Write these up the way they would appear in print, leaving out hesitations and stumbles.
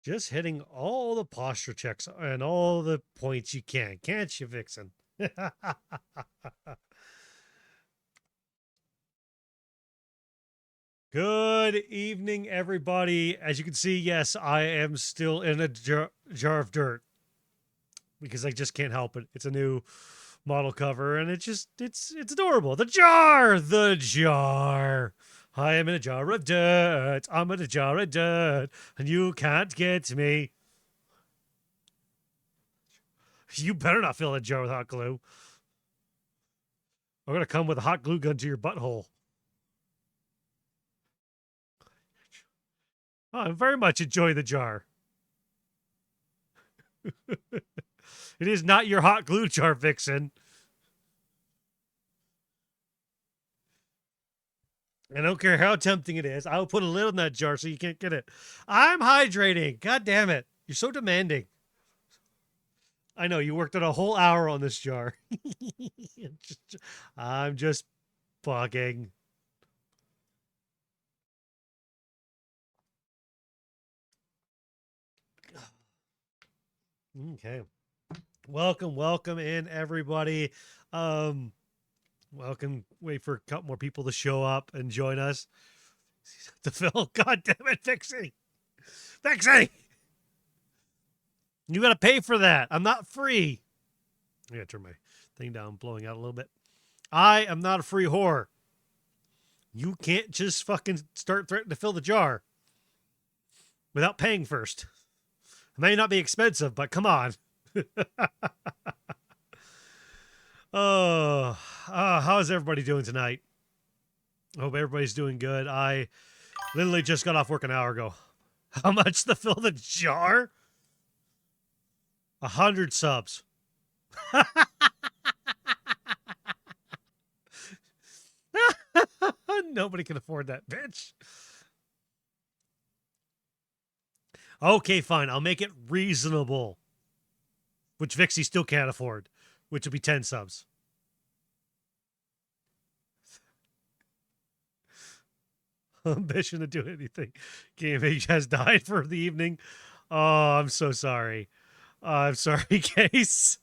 Just hitting all the posture checks and all the points you can, can't you, Vixen? Good evening, everybody. As you can see, yes, I am still in a jar of dirt because I just can't help it. It's a new model cover, and it's adorable. The jar. I am in a jar of dirt. I'm in a jar of dirt, and you can't get me. You better not fill that jar with hot glue. I'm gonna come with a hot glue gun to your butthole. Oh, I very much enjoy the jar. It is not your hot glue jar, Vixen. I don't care how tempting it is. I will put a lid on that jar so you can't get it. I'm hydrating. God damn it. You're so demanding. I know you worked on a whole hour on this jar. I'm just fucking. Okay. Welcome in everybody. Um welcome. Wait for a couple more people to show up and join us. To Phil. God damn it, Fixie. Fixie! You gotta pay for that. I'm not free. I gotta turn my thing down, blowing out a little bit. I am not a free whore. You can't just fucking start threatening to fill the jar without paying first. It may not be expensive, but come on. Oh, how's everybody doing tonight? I hope everybody's doing good. I literally just got off work an hour ago. How much to fill the jar? 100 subs. Nobody can afford that, bitch. Okay, fine. I'll make it reasonable, which Vixie still can't afford, which will be 10 subs. Ambition to do anything. GMH has died for the evening. Oh, I'm so sorry. I'm sorry, Case.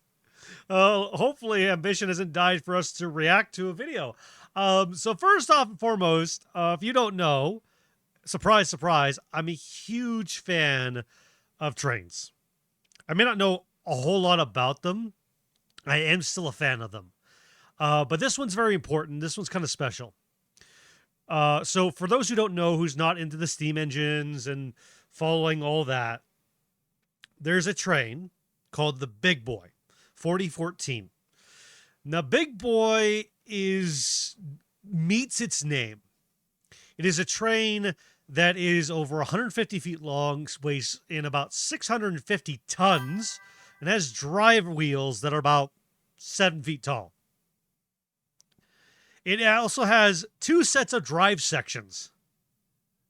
Hopefully, ambition hasn't died for us to react to a video. So first off and foremost, if you don't know, surprise, surprise, I'm a huge fan of trains. I may not know a whole lot about them. I am still a fan of them. But this one's very important. This one's kind of special. So for those who don't know, who's not into the steam engines and following all that, there's a train called the Big Boy, 4014. Now, Big Boy meets its name. It is a train that is over 150 feet long, weighs in about 650 tons, and has drive wheels that are about 7 feet tall. It also has 2 sets of drive sections.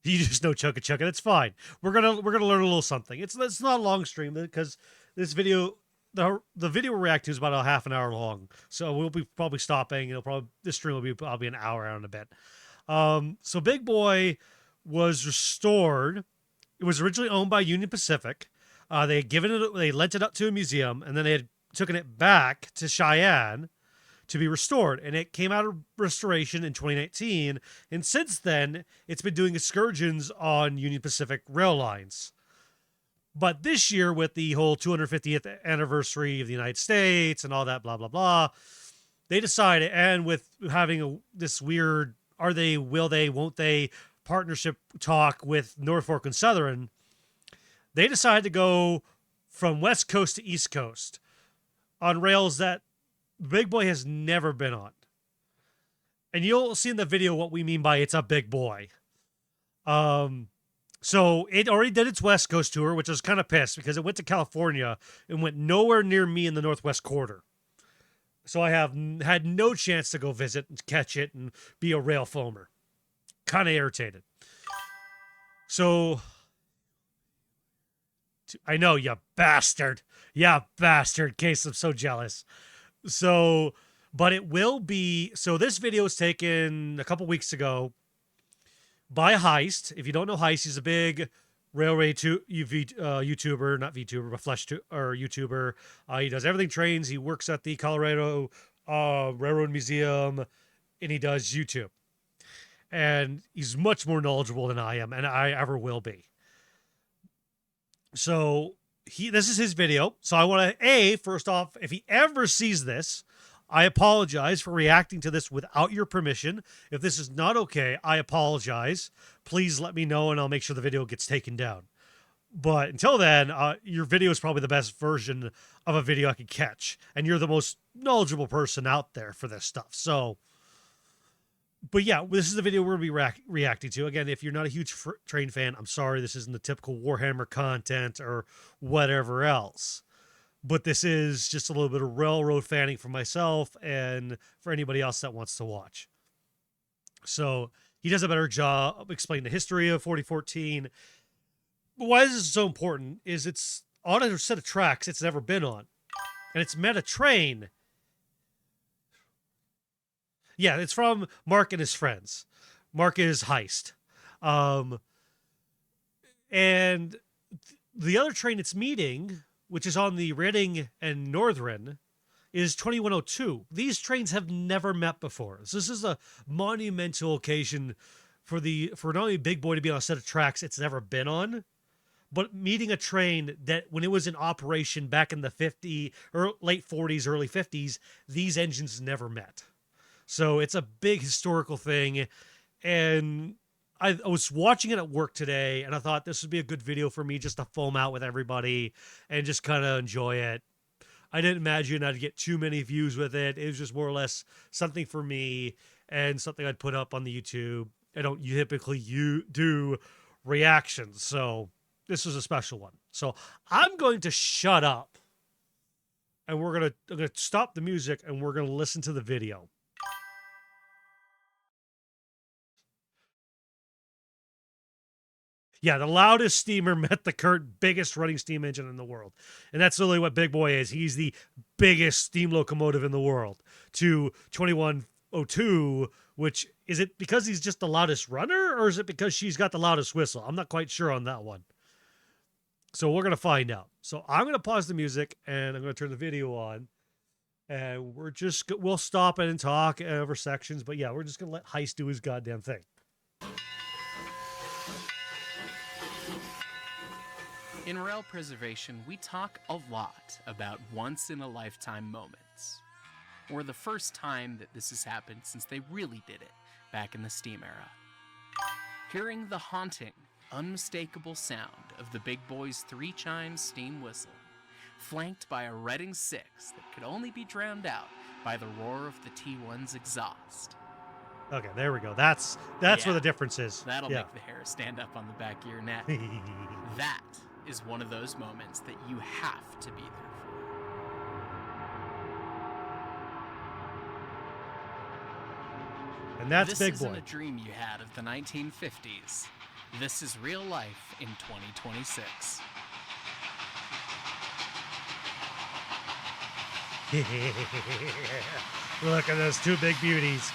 You just know chugga chugga. It's fine. We're gonna learn a little something. It's not a long stream because this video, the video we're reacting to is about a half an hour long. So we'll be probably stopping. This stream will be probably an hour and a bit. So Big Boy was restored. It was originally owned by Union Pacific. They lent it up to a museum, and then they had taken it back to Cheyenne to be restored, and it came out of restoration in 2019, and since then it's been doing excursions on Union Pacific rail lines. But this year, with the whole 250th anniversary of the United States and all that blah blah blah, they decided, and with having this weird are they, will they, won't they partnership talk with Norfolk and Southern, they decided to go from West Coast to East Coast on rails that Big Boy has never been on. And you'll see in the video what we mean by it's a big boy. So it already did its West Coast tour, which I was kind of pissed because it went to California and went nowhere near me in the Northwest Quarter. So I have had no chance to go visit and catch it and be a rail foamer. Kind of irritated. So I know, you bastard. Yeah, bastard. Case, I'm so jealous. So, but it will be. So this video was taken a couple weeks ago by Hyce. If you don't know Hyce, he's a big YouTuber, not VTuber, but or YouTuber. He does everything trains. He works at the Colorado Railroad Museum, and he does YouTube. And he's much more knowledgeable than I am, and I ever will be. So this is his video. So I want to, first off, if he ever sees this, I apologize for reacting to this without your permission. If this is not okay, I apologize. Please let me know, and I'll make sure the video gets taken down. But until then, your video is probably the best version of a video I could catch. And you're the most knowledgeable person out there for this stuff. So, but yeah, this is the video we're going to be reacting to. Again, if you're not a huge train fan, I'm sorry. This isn't the typical Warhammer content or whatever else. But this is just a little bit of railroad fanning for myself and for anybody else that wants to watch. So he does a better job of explaining the history of 4014. But why this is so important is it's on a set of tracks it's never been on. And it's met a train. Yeah, it's from Mark and his friends. Mark is Hyce. And the other train it's meeting, which is on the Reading and Northren, is 2102. These trains have never met before. So this is a monumental occasion for not only Big Boy to be on a set of tracks it's never been on, but meeting a train that when it was in operation back in the late 40s, early 50s, these engines never met. So it's a big historical thing. And I was watching it at work today, and I thought this would be a good video for me just to foam out with everybody and just kind of enjoy it. I didn't imagine I'd get too many views with it. It was just more or less something for me and something I'd put up on the YouTube. I don't typically do reactions, so this was a special one. So I'm going to shut up, and I'm going to stop the music, and we're going to listen to the video. Yeah, the loudest steamer met the current biggest running steam engine in the world. And that's really what Big Boy is. He's the biggest steam locomotive in the world. To 2102, which, is it because he's just the loudest runner, or is it because she's got the loudest whistle? I'm not quite sure on that one. So we're going to find out. So I'm going to pause the music, and I'm going to turn the video on. And we'll stop it and talk over sections. But yeah, we're just going to let Hyce do his goddamn thing. In rail preservation, we talk a lot about once-in-a-lifetime moments, or the first time that this has happened since they really did it back in the steam era. Hearing the haunting, unmistakable sound of the Big Boy's 3-chime steam whistle, flanked by a Reading 6 that could only be drowned out by the roar of the T1's exhaust. Okay, there we go. That's where the difference is. That'll make the hair stand up on the back of your neck. That is one of those moments that you have to be there for. And that's Big Boy. This isn't a dream you had of the 1950s. This is real life in 2026. Look at those two big beauties.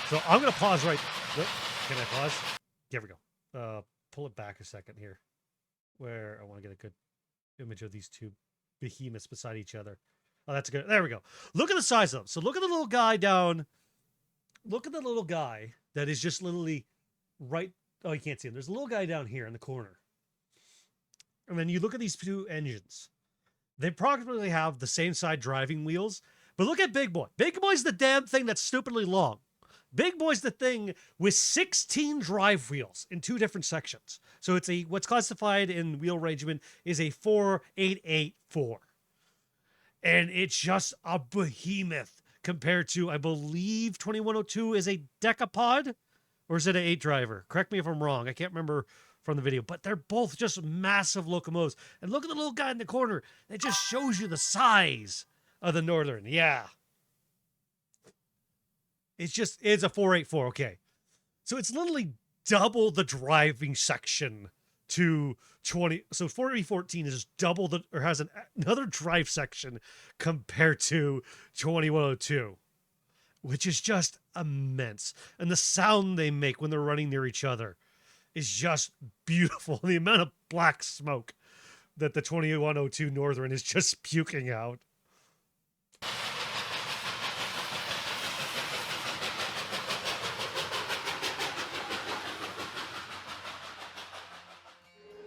So I'm going to pause right. Can I pause? There we go. Pull it back a second here, where I want to get a good image of these two behemoths beside each other. Oh, that's good. There we go. Look at the size of them. So look at the little guy down. Look at the little guy that is just literally right. Oh, you can't see him. There's a little guy down here in the corner. And then you look at these two engines. They approximately have the same side driving wheels. But look at Big Boy. Big Boy's the damn thing that's stupidly long. Big Boy's the thing with 16 drive wheels in 2 different sections. So it's what's classified in wheel arrangement is a 4884. And it's just a behemoth compared to, I believe 2102 is a decapod, or is it an 8-driver? Correct me if I'm wrong. I can't remember from the video, but they're both just massive locomotives. And look at the little guy in the corner. It just shows you the size of the Northern. Yeah. It's a 484. Okay. So it's literally double the driving section to 20. So 4014 is double or has another drive section compared to 2102, which is just immense. And the sound they make when they're running near each other. is just beautiful. The amount of black smoke that the 2102 Northern is just puking out.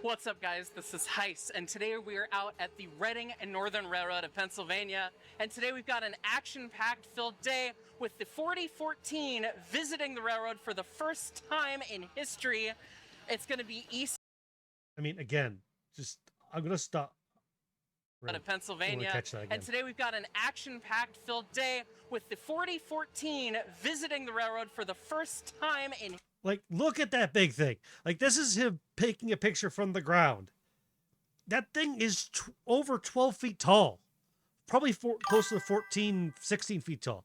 What's up, guys? This is Hyce, and today we are out at the Reading and Northern Railroad of Pennsylvania. And today we've got an action-packed filled day with the 4014 visiting the railroad for the first time in history. It's going to be east. I mean, again, just I'm gonna stop. Out of Pennsylvania. And today we've got an action-packed filled day with the 4014 visiting the railroad for the first time in. Like, look at that big thing. Like, this is him taking a picture from the ground. That thing is over 12 feet tall. Probably close to 14, 16 feet tall.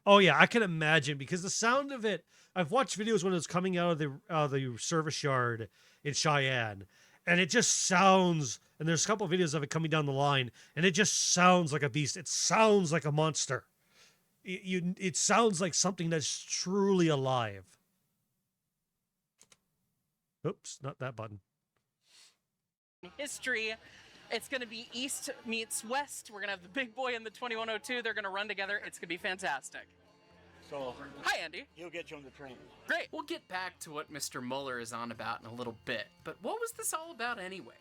Oh, yeah, I can imagine, because the sound of it, I've watched videos when it was coming out of the service yard in Cheyenne, and it just sounds, and there's a couple of videos of it coming down the line, and it just sounds like a beast. It sounds like a monster. It sounds like something that's truly alive. Oops, not that button. History, it's going to be East meets West. We're going to have the big boy and the 2102. They're going to run together. It's going to be fantastic. So, hi, Andy. he'll get you on the train. Great. We'll get back to what Mr. Mueller is on about in a little bit. But what was this all about anyways?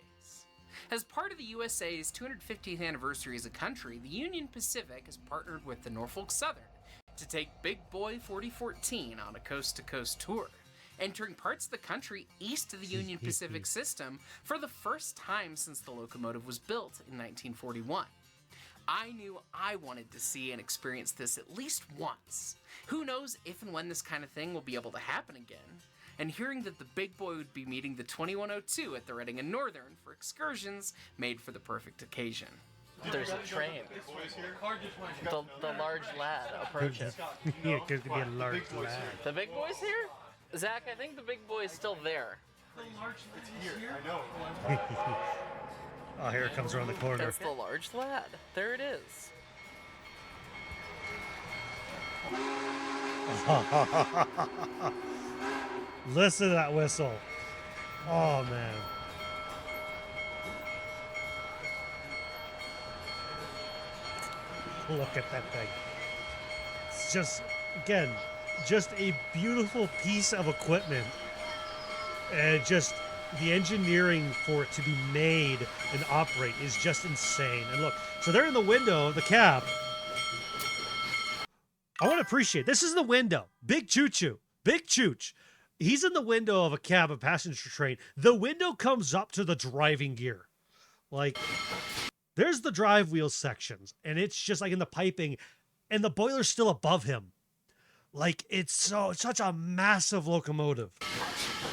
As part of the USA's 250th anniversary as a country, the Union Pacific has partnered with the Norfolk Southern to take Big Boy 4014 on a coast-to-coast tour, entering parts of the country east of the Union Pacific system for the first time since the locomotive was built in 1941. I knew I wanted to see and experience this at least once. Who knows if and when this kind of thing will be able to happen again? And hearing that the Big Boy would be meeting the 2102 at the Reading and Northern for excursions made for the perfect occasion. There's a train. The large lad approaches. Yeah, it could be a large lad. The big boy's here? Zach, I think the big boy is still there. Oh, here it comes around the corner. That's the large lad. There it is. Listen to that whistle. Oh, man. Look at that thing. It's just, again, just a beautiful piece of equipment. And just the engineering for it to be made and operate is just insane. And look, so they're in the window of the cab. I want to appreciate, this is the window. Big Choo-Choo. Big Chooch. He's in the window of a cab, a passenger train. The window comes up to the driving gear. Like, there's the drive wheel sections, and it's just like in the piping, and the boiler's still above him. Like, it's such a massive locomotive.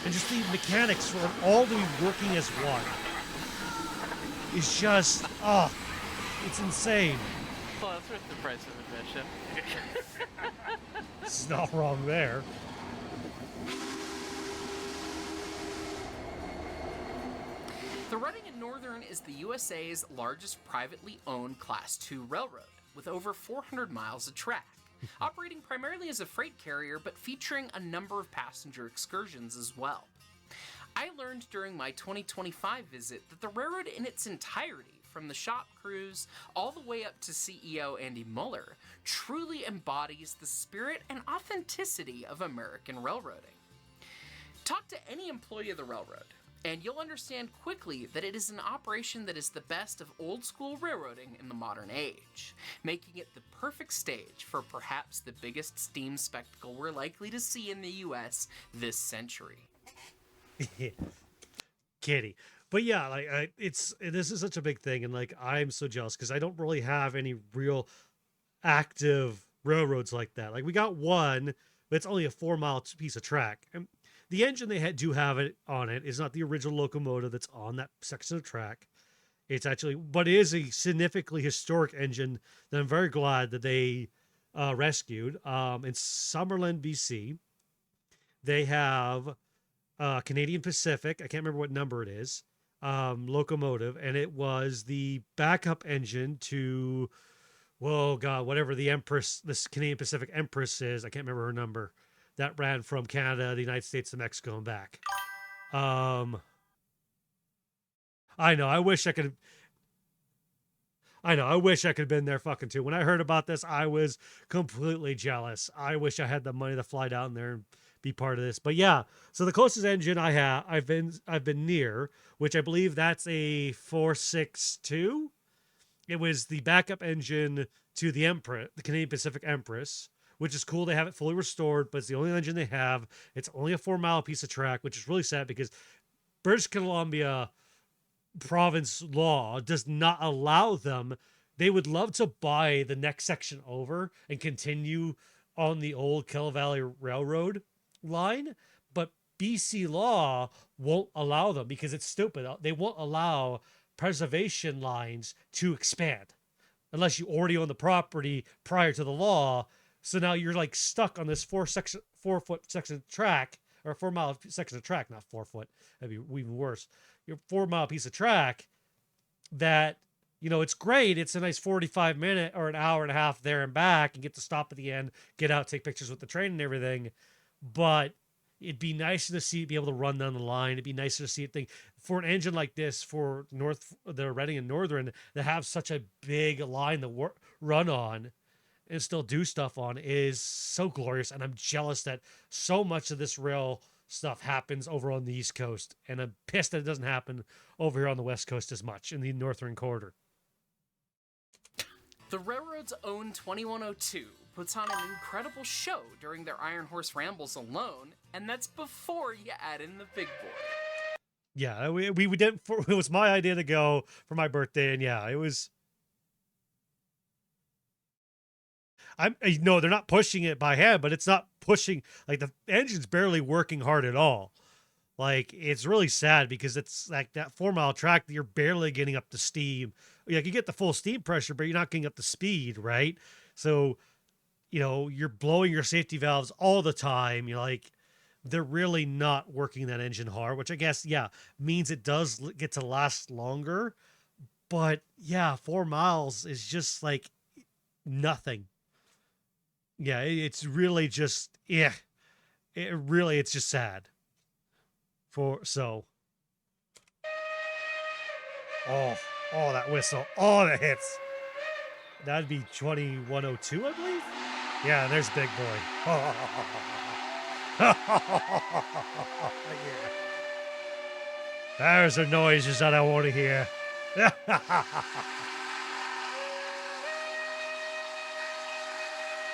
And just the mechanics for it all to be working as one is just, it's insane. Well, that's worth the price of admission. It's not wrong there. The Reading and Northern is the USA's largest privately owned Class II railroad, with over 400 miles of track, operating primarily as a freight carrier but featuring a number of passenger excursions as well. I learned during my 2025 visit that the railroad in its entirety, from the shop crews all the way up to CEO Andy Mueller, truly embodies the spirit and authenticity of American railroading. Talk to any employee of the railroad, and you'll understand quickly that it is an operation that is the best of old-school railroading in the modern age, making it the perfect stage for perhaps the biggest steam spectacle we're likely to see in the U.S. this century. Kitty. But yeah, like this is such a big thing, and like I'm so jealous because I don't really have any real active railroads like that. Like we got one, but it's only a 4-mile piece of track. And the engine they do have it on it is not the original locomotive that's on that section of track. It's actually, but it is a significantly historic engine that I'm very glad that they rescued. In Summerlin, BC, they have Canadian Pacific. I can't remember what number it is. Locomotive, and it was the backup engine to, whoa, God, whatever the Empress, this Canadian Pacific Empress is. I can't remember her number. that ran from Canada, the United States, to Mexico and back. I know. I wish I could. I know. I wish I could have been there fucking too. When I heard about this, I was completely jealous. I wish I had the money to fly down there and be part of this. But yeah, so the closest engine I've been near, which I believe that's a 462. It was the backup engine to the Empress, the Canadian Pacific Empress, which is cool. They have it fully restored, but it's the only engine they have. It's only a 4-mile piece of track, which is really sad because British Columbia province law does not allow them. They would love to buy the next section over and continue on the old Kill Valley Railroad line, but BC law won't allow them because it's stupid. They won't allow preservation lines to expand unless you already own the property prior to the law. So now you're like stuck on this 4-foot section of track, or 4-mile section of track, not 4 foot. That'd be even worse. Your 4-mile piece of track that, you know, it's great. It's a nice 45-minute or an hour and a half there and back, and get to stop at the end, get out, take pictures with the train and everything. But it'd be nicer to see it be able to run down the line. It'd be nicer to see it think for an engine like this, for the Reading and Northren, to have such a big line to run on and still do stuff on is so glorious. And I'm jealous that so much of this rail stuff happens over on the East Coast, and I'm pissed that it doesn't happen over here on the West Coast as much in the Northern Corridor. The railroad's own 2102 puts on an incredible show during their Iron Horse Rambles alone, and that's before you add in the big boy. Yeah, we didn't. It was my idea to go for my birthday, and yeah, it was. No, they're not pushing it by hand, but it's not pushing, like, the engine's barely working hard at all. Like, it's really sad because it's like that 4-mile track that you're barely getting up to steam. Like, you get the full steam pressure, but you're not getting up to speed, right? So, you know, you're blowing your safety valves all the time. You're like, they're really not working that engine hard, which I guess, yeah, means it does get to last longer. But yeah, 4 miles is just like nothing. Yeah, it's really just, yeah, it's just sad. Oh, that whistle. Oh, that hits. That'd be 2102, I believe. Yeah, there's Big Boy. Yeah. There's the noises that I want to hear.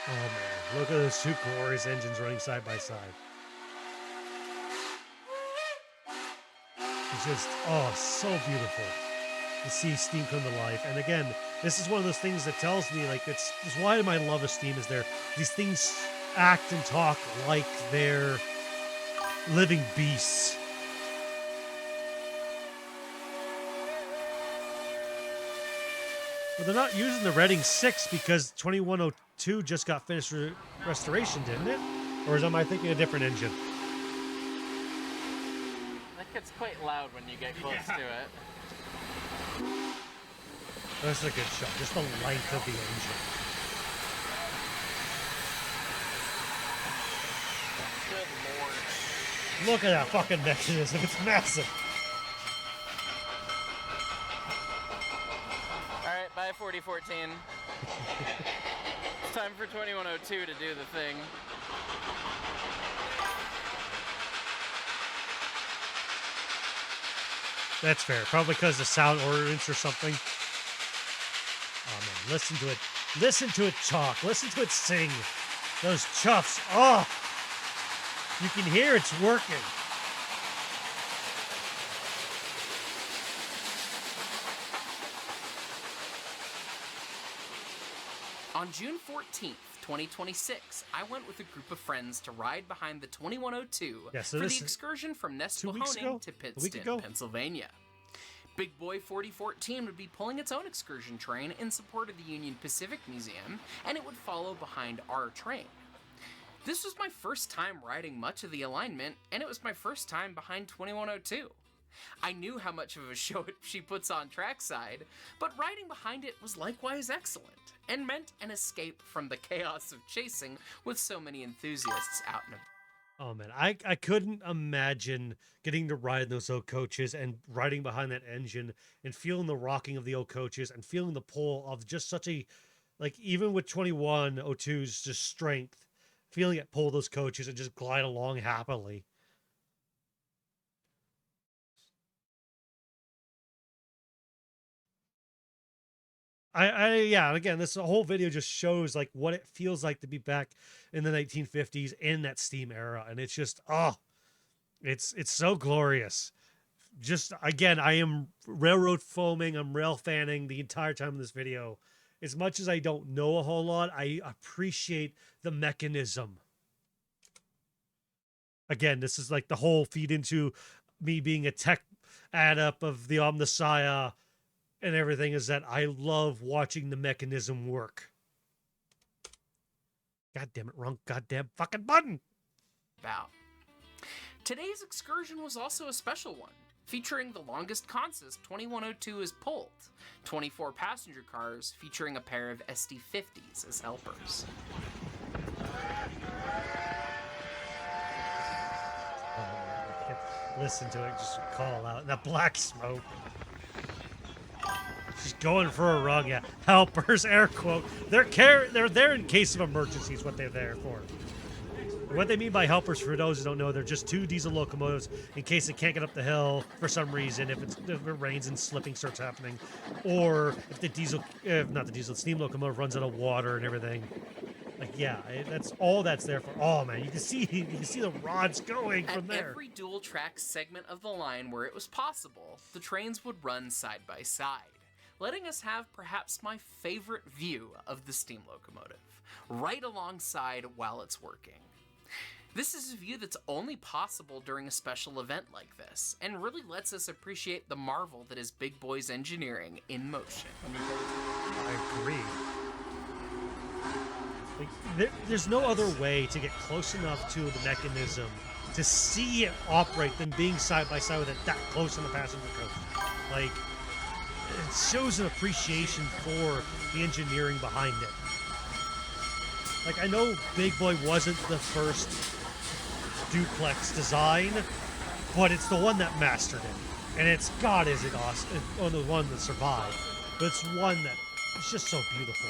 Oh man, look at those two glorious engines running side by side. It's just, oh, so beautiful to see steam come to life. And again, this is one of those things that tells me, like, it's why my love of steam is there. These things act and talk like they're living beasts. But they're not using the Reading 6 because 2102 just got finished restoration, didn't it? Or am I thinking a different engine? That gets quite loud when you get close to it. That's a good shot. Just the length of the engine. Good lord. Look at that fucking mechanism. It's massive. Alright, bye 4014. It's time for 2102 to do the thing. That's fair. Probably because of sound ordinance or something. Oh man, listen to it. Listen to it talk. Listen to it sing. Those chuffs. Oh! You can hear it's working. On June 14th, 2026, I went with a group of friends to ride behind the 2102 for the excursion from Nesquehoning to Pittston, Pennsylvania. Big Boy 4014 would be pulling its own excursion train in support of the Union Pacific Museum, and it would follow behind our train. This was my first time riding much of the alignment, and it was my first time behind 2102. I knew how much of a show she puts on trackside, but riding behind it was likewise excellent, and meant an escape from the chaos of chasing with so many enthusiasts out and about. Oh man, I couldn't imagine getting to ride in those old coaches and riding behind that engine and feeling the rocking of the old coaches and feeling the pull of just such a, like, even with 2102's just strength, feeling it pull those coaches and just glide along happily. Yeah, again, this whole video just shows like what it feels like to be back in the 1950s in that steam era, and it's just it's so glorious. Just again, I am railroad foaming, I'm rail fanning the entire time in this video. As much as I don't know a whole lot, I appreciate the mechanism. Again, this is like the whole feed into me being a tech adept of the Omnissiah and everything, is that I love watching the mechanism work. God damn it, wrong goddamn fucking button. About. Today's excursion was also a special one, featuring the longest consist 2102 is pulled, 24 passenger cars featuring a pair of SD50s as helpers. Oh, man, I can't listen to it, just call out that black smoke. She's going for a run, yeah. Helpers, air quote. They're there in case of emergencies, what they're there for. What they mean by helpers, for those who don't know, they're just two diesel locomotives in case they can't get up the hill for some reason, if it rains and slipping starts happening, or if the steam locomotive runs out of water and everything. Like, yeah, that's all that's there for. Oh man, you can see the rods going from there. At every dual track segment of the line where it was possible, the trains would run side by side, letting us have perhaps my favorite view of the steam locomotive, right alongside while it's working. This is a view that's only possible during a special event like this, and really lets us appreciate the marvel that is Big Boy's engineering in motion. I agree. Like, there's no other way to get close enough to the mechanism to see it operate than being side by side with it that close on the passenger coach. Like, it shows an appreciation for the engineering behind it. Like, I know Big Boy wasn't the first duplex design, but it's the one that mastered it. And it's, God, is it awesome. It's one of the one that survived. But it's one that is just so beautiful.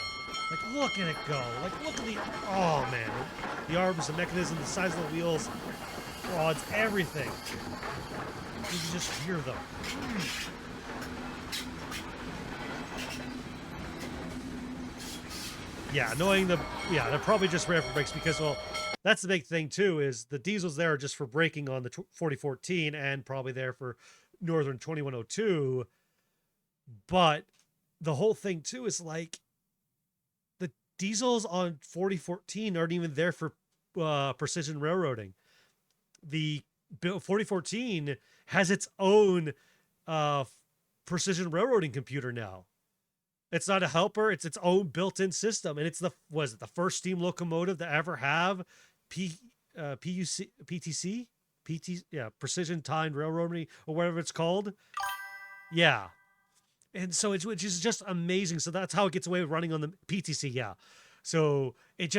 Like, look at it go. Like, look at the, oh man. The arms, the mechanism, the size of the wheels, rods, everything. You can just hear them. Yeah, knowing they're probably just rare for brakes because, well, that's the big thing too, is the diesels there are just for braking on the 4014 and probably there for Northern 2102. But the whole thing too is like the diesels on 4014 aren't even there for precision railroading. The 4014 has its own precision railroading computer now. It's not a helper; it's its own built-in system, and it's the first steam locomotive to ever have precision timed railroading or whatever it's called. Yeah, and so which is just amazing. So that's how it gets away with running on the PTC. Yeah, so it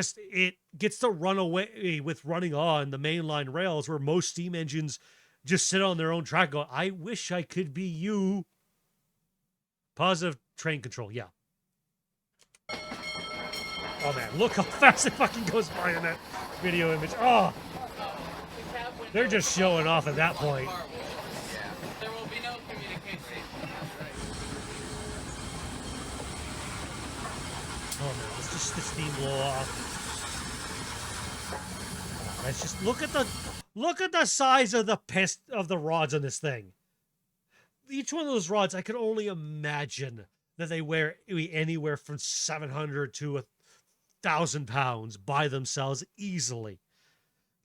gets to run away with running on the mainline rails where most steam engines just sit on their own track. Go, I wish I could be you. Positive train control, yeah. Oh man, look how fast it fucking goes by in that video image. Oh, they're just showing off at that point. There will be no communication. Oh man, let's just the steam blow off. Oh, let's just look at the size of the rods on this thing. Each one of those rods, I could only imagine that they weigh anywhere from 700 to 1,000 pounds by themselves easily,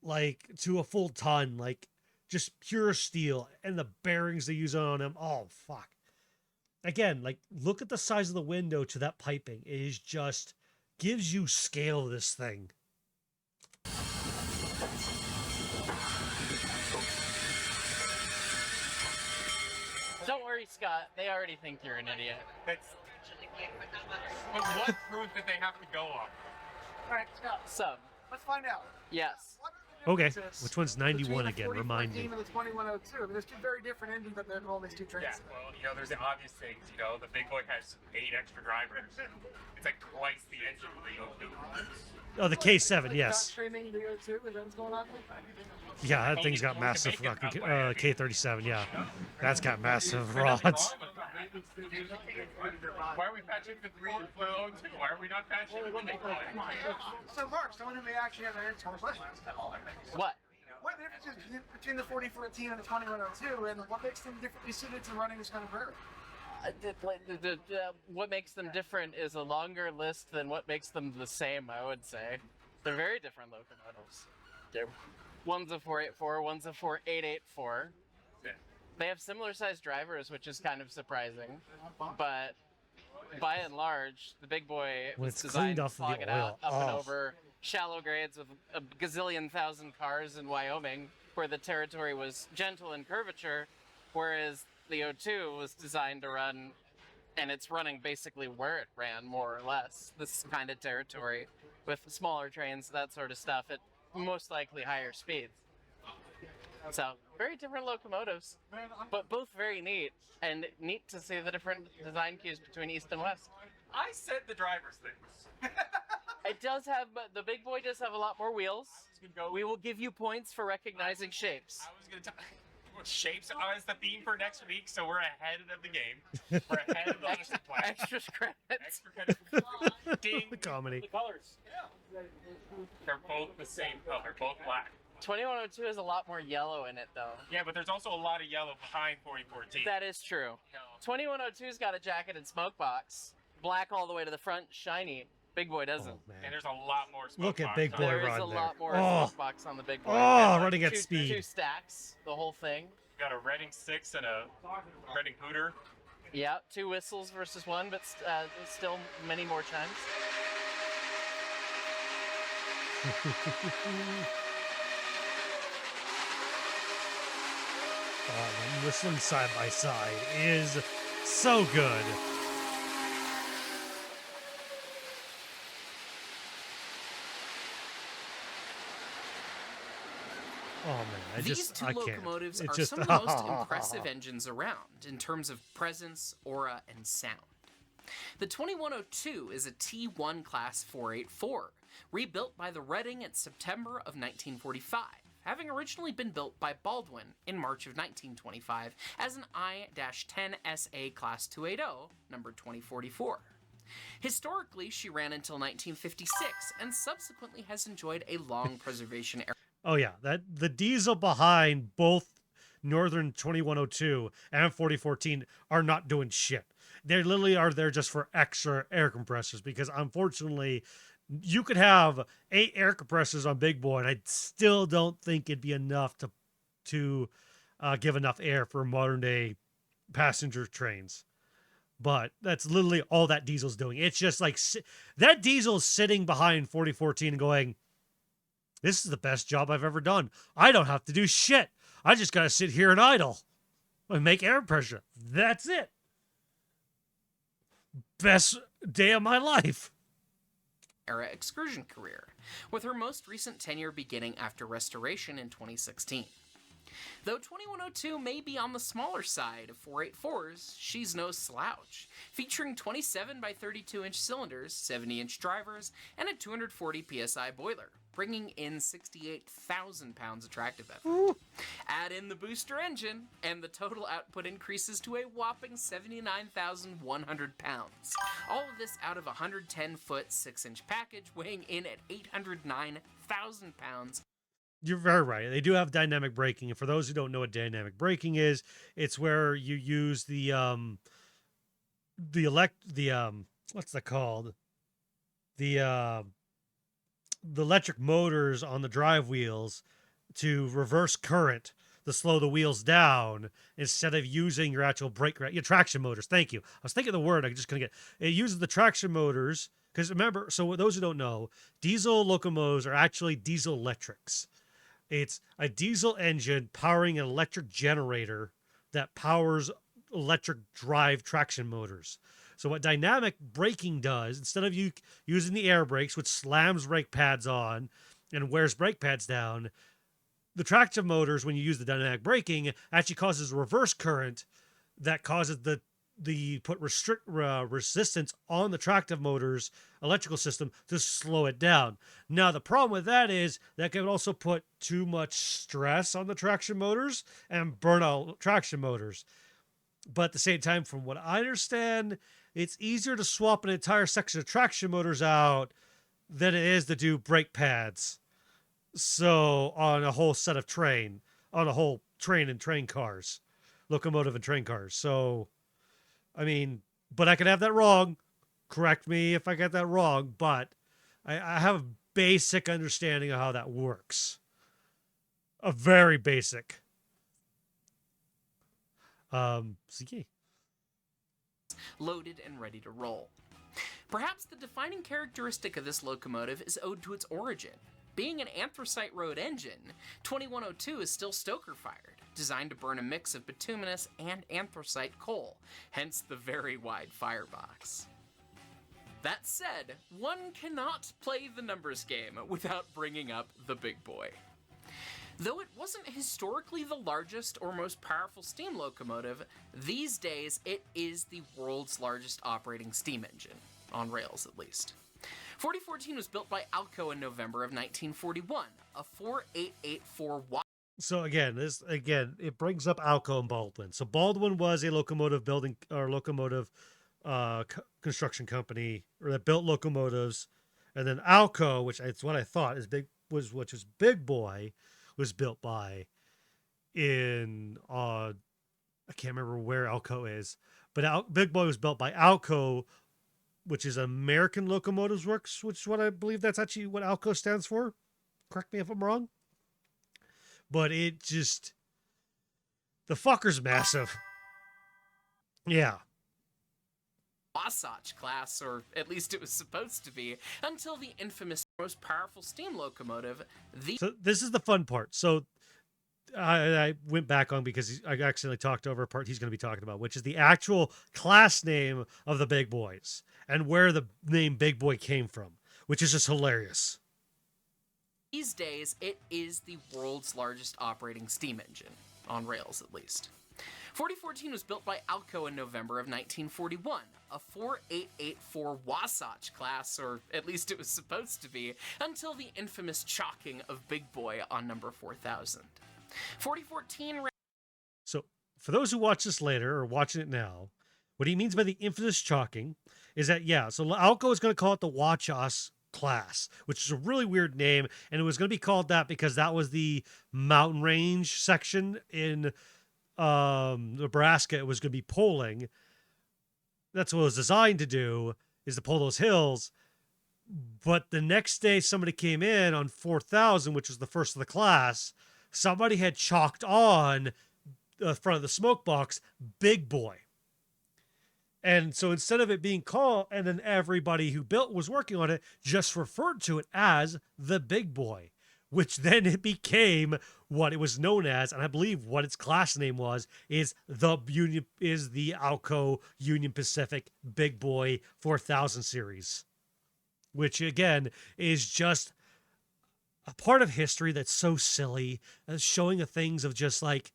like to a full ton, like just pure steel, and the bearings they use on them. Oh fuck! Again, like look at the size of the window to that piping. It is just gives you scale of this thing. Don't worry, Scott. They already think you're an idiot. But what proof did they have to go on? All right, Scott, So, let's find out. yes. What are the Okay, differences which one's between 91 the again? 4014 Remind me. and the 2102. I mean, there's two very different engines that they're calling these two trains. Yeah, well, there's the obvious things. The big boy has 8 extra drivers. It's like twice the engine of the O2. Oh, the K7, Not yes. streaming the O2, is that what's going on? Yeah, that thing's got massive fucking K37. Yeah, that's got massive rods. Why are we patching the 3 and the O2? Why are we not patching the big boy? So, Mark, someone who may actually have an answer to the question. What? What the difference is between the 4014 and the 2102, and what makes them differently suited to running this kind of prairie? What makes them different is a longer list than what makes them the same, I would say. They're very different locomotives. One's a 484, one's a 4884. Yeah. They have similar sized drivers, which is kind of surprising. But by and large, the big boy When was it's designed cleaned to off of the slog it out oil. up and Oh. over shallow grades with a gazillion thousand cars in Wyoming, where the territory was gentle in curvature, whereas the O2 was designed to run, and it's running basically where it ran, more or less, this kind of territory, with smaller trains, that sort of stuff, at most likely higher speeds. So, very different locomotives, but both very neat, and neat to see the different design cues between East and West. I said the driver's things. It does have, but the big boy does have a lot more wheels. We will give you points for recognizing shapes. I was going to tell shapes is the theme for next week, so we're ahead of the game. We're ahead of the lesson plan. Extra credits. Extra credit. Ding. The comedy. The colors. They're both the same color, both black. 2102 has a lot more yellow in it, though. Yeah, but there's also a lot of yellow behind 4014. That is true. 2102's got a jacketed smoke box. Black all the way to the front, shiny. Big boy doesn't. Oh, And man. there's a lot more smoke Look at box Big on Boy it. There is run a there. lot more Oh. smoke box on the big boy. Oh, Got, running at two, speed. 2 stacks, the whole thing. Got a Reading 6 and a Reading Hooter. Yeah, 2 whistles versus 1, but still many more chimes. Oh, them whistling side by side is so good. Oh man, These two I can't. locomotives It's are just some of the most impressive engines around in terms of presence, aura, and sound. The 2102 is a T1 class 484, rebuilt by the Reading in September of 1945, having originally been built by Baldwin in March of 1925 as an I-10 SA Class 280, number 2044. Historically, she ran until 1956 and subsequently has enjoyed a long preservation era. Oh yeah, that the diesel behind both Northern 2102 and 4014 are not doing shit. They literally are there just for extra air compressors because unfortunately you could have 8 air compressors on Big Boy and I still don't think it'd be enough to give enough air for modern day passenger trains. But that's literally all that diesel's doing. It's just like that diesel's sitting behind 4014 and going, this is the best job I've ever done. I don't have to do shit. I just got to sit here and idle and make air pressure. That's it. Best day of my life. Era excursion career, with her most recent tenure beginning after restoration in 2016. Though 2102 may be on the smaller side of 484s, she's no slouch, featuring 27 by 32 inch cylinders, 70 inch drivers, and a 240 psi boiler, bringing in 68,000 pounds of tractive effort. Add in the booster engine, and the total output increases to a whopping 79,100 pounds. All of this out of a 110-foot 6-inch package weighing in at 809,000 pounds. You're very right. They do have dynamic braking. And for those who don't know what dynamic braking is, it's where you use what's that called? The electric motors on the drive wheels to reverse current to slow the wheels down instead of using your actual your traction motors. Thank you. I was thinking of the word. I just couldn't get it. Uses the traction motors because remember, so those who don't know, diesel locomotives are actually diesel electrics. It's a diesel engine powering an electric generator that powers electric drive traction motors. So what dynamic braking does, instead of you using the air brakes, which slams brake pads on, and wears brake pads down, the traction motors, when you use the dynamic braking, actually causes reverse current that causes the resistance on the tractive motors electrical system to slow it down. Now the problem with that is that can also put too much stress on the traction motors and burn out traction motors. But at the same time, from what I understand, it's easier to swap an entire section of traction motors out than it is to do brake pads. So on a whole set of on a whole train and train cars, locomotive and train cars. So, I mean, but I could have that wrong. Correct me if I get that wrong, but I have a basic understanding of how that works. A very basic. So yeah. Loaded and ready to roll. Perhaps the defining characteristic of this locomotive is owed to its origin. Being an anthracite road engine, 2102 is still stoker-fired, designed to burn a mix of bituminous and anthracite coal, hence the very wide firebox. That said, one cannot play the numbers game without bringing up the big boy. Though it wasn't historically the largest or most powerful steam locomotive, these days it is the world's largest operating steam engine, on rails at least. 4014 was built by Alco in November of 1941, a 4884 watt. So again, it brings up Alco and Baldwin. So Baldwin was a locomotive construction company that built locomotives, and then Alco, which is what I thought which was Big Boy, was built by in I can't remember where Alco is, but Big Boy was built by Alco, which is American Locomotives Works, which is what I believe that's actually what Alco stands for. Correct me if I'm wrong. But the fucker's massive. Yeah. Wasatch class, or at least it was supposed to be, until the infamous most powerful steam locomotive, So this is the fun part. So I went back on because I accidentally talked over a part he's going to be talking about, which is the actual class name of the Big Boys and where the name Big Boy came from, which is just hilarious. These days, it is the world's largest operating steam engine, on rails at least. 4014 was built by Alco in November of 1941, a 4884 Wasatch class, or at least it was supposed to be, until the infamous chalking of Big Boy on number 4000. 4014. So for those who watch this later or watching it now, what he means by the infamous chalking is that, so Alco is going to call it the Watch Us class, which is a really weird name, and it was going to be called that because that was the mountain range section in Nebraska. It was going to be polling. That's what it was designed to do, is to pull those hills. But the next day somebody came in on 4000, which was the first of the class. Somebody had chalked on the front of the smoke box Big Boy. And so instead of it being called, and then everybody who was working on it just referred to it as the Big Boy, which then it became what it was known as, and I believe what its class name is the Alco Union Pacific Big Boy 4000 series, which again is just a part of history that's so silly, showing the things of just like,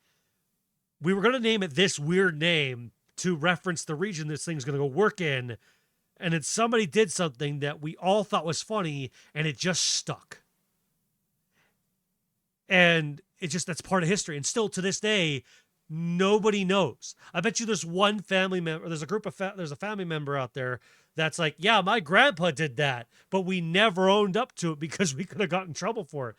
we were going to name it this weird name to reference the region this thing's going to go work in, and then somebody did something that we all thought was funny, and it just stuck. And that's part of history. And still to this day, nobody knows. I bet you there's one family member, there's a family member out there that's like, yeah, my grandpa did that, but we never owned up to it because we could have gotten in trouble for it.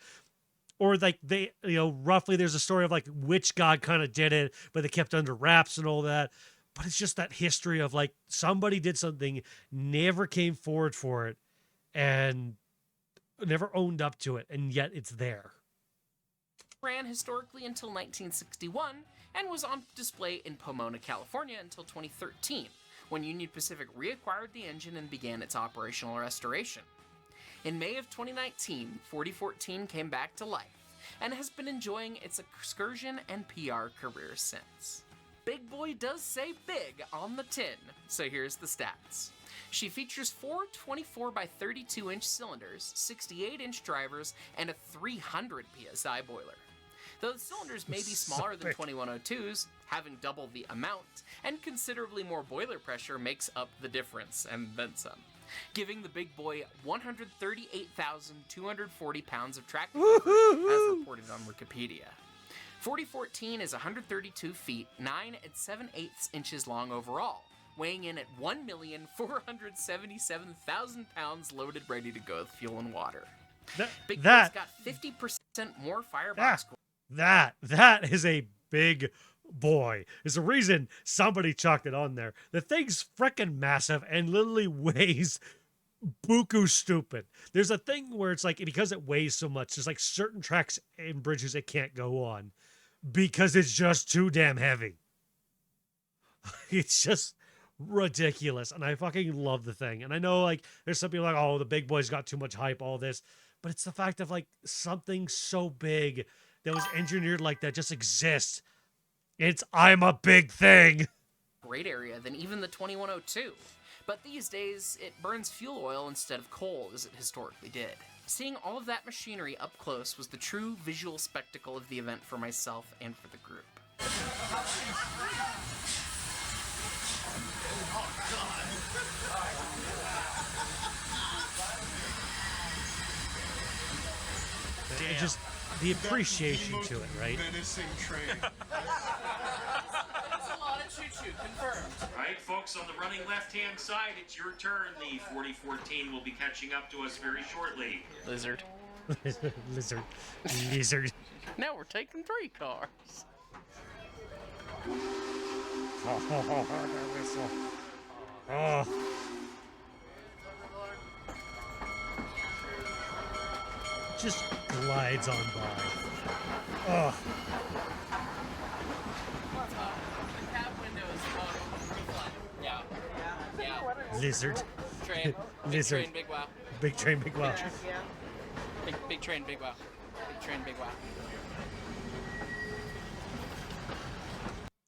Or like roughly there's a story of like which god kind of did it, but they kept under wraps and all that. But it's just that history of like somebody did something, never came forward for it, and never owned up to it, and yet it's there. Ran historically until 1961 and was on display in Pomona, California until 2013, when Union Pacific reacquired the engine and began its operational restoration. In May of 2019, 4014 came back to life and has been enjoying its excursion and PR career since. Big Boy does say big on the tin, so here's the stats. She features four 24 by 32 inch cylinders, 68 inch drivers, and a 300 psi boiler. Though the cylinders may be smaller than 2102's, having double the amount and considerably more boiler pressure makes up the difference, and then some, giving the big boy 138,240 pounds of track power, as reported on Wikipedia. 4014 is 132 feet, 9 and 7/8 inches long overall, weighing in at 1,477,000 pounds loaded ready to go with fuel and water. Big Boy's got 50% more firebox. That is a big boy. There's a reason somebody chalked it on there. The thing's freaking massive and literally weighs buku stupid. There's a thing where it's like, because it weighs so much, there's like certain tracks and bridges it can't go on because it's just too damn heavy. It's just ridiculous. And I fucking love the thing. And I know like there's some people like, oh, the big boy's got too much hype, all this. But it's the fact of like something so big that was engineered like that just exists. I'm a big thing. Great area than even the 2102. But these days, it burns fuel oil instead of coal, as it historically did. Seeing all of that machinery up close was the true visual spectacle of the event for myself and for the group. It just the appreciation to it, right? Menacing train. That's a lot of choo-choo, confirmed. Right, folks, on the running left-hand side, it's your turn. The 4014 will be catching up to us very shortly. Lizard. Lizard. Now we're taking 3 cars. Oh. Just glides on by. Oh. The cab windows reflect. Yeah. Lizard. Train. Lizard. Train, big wow. Big train, big wow. Big train, big wow. Big train, big wow.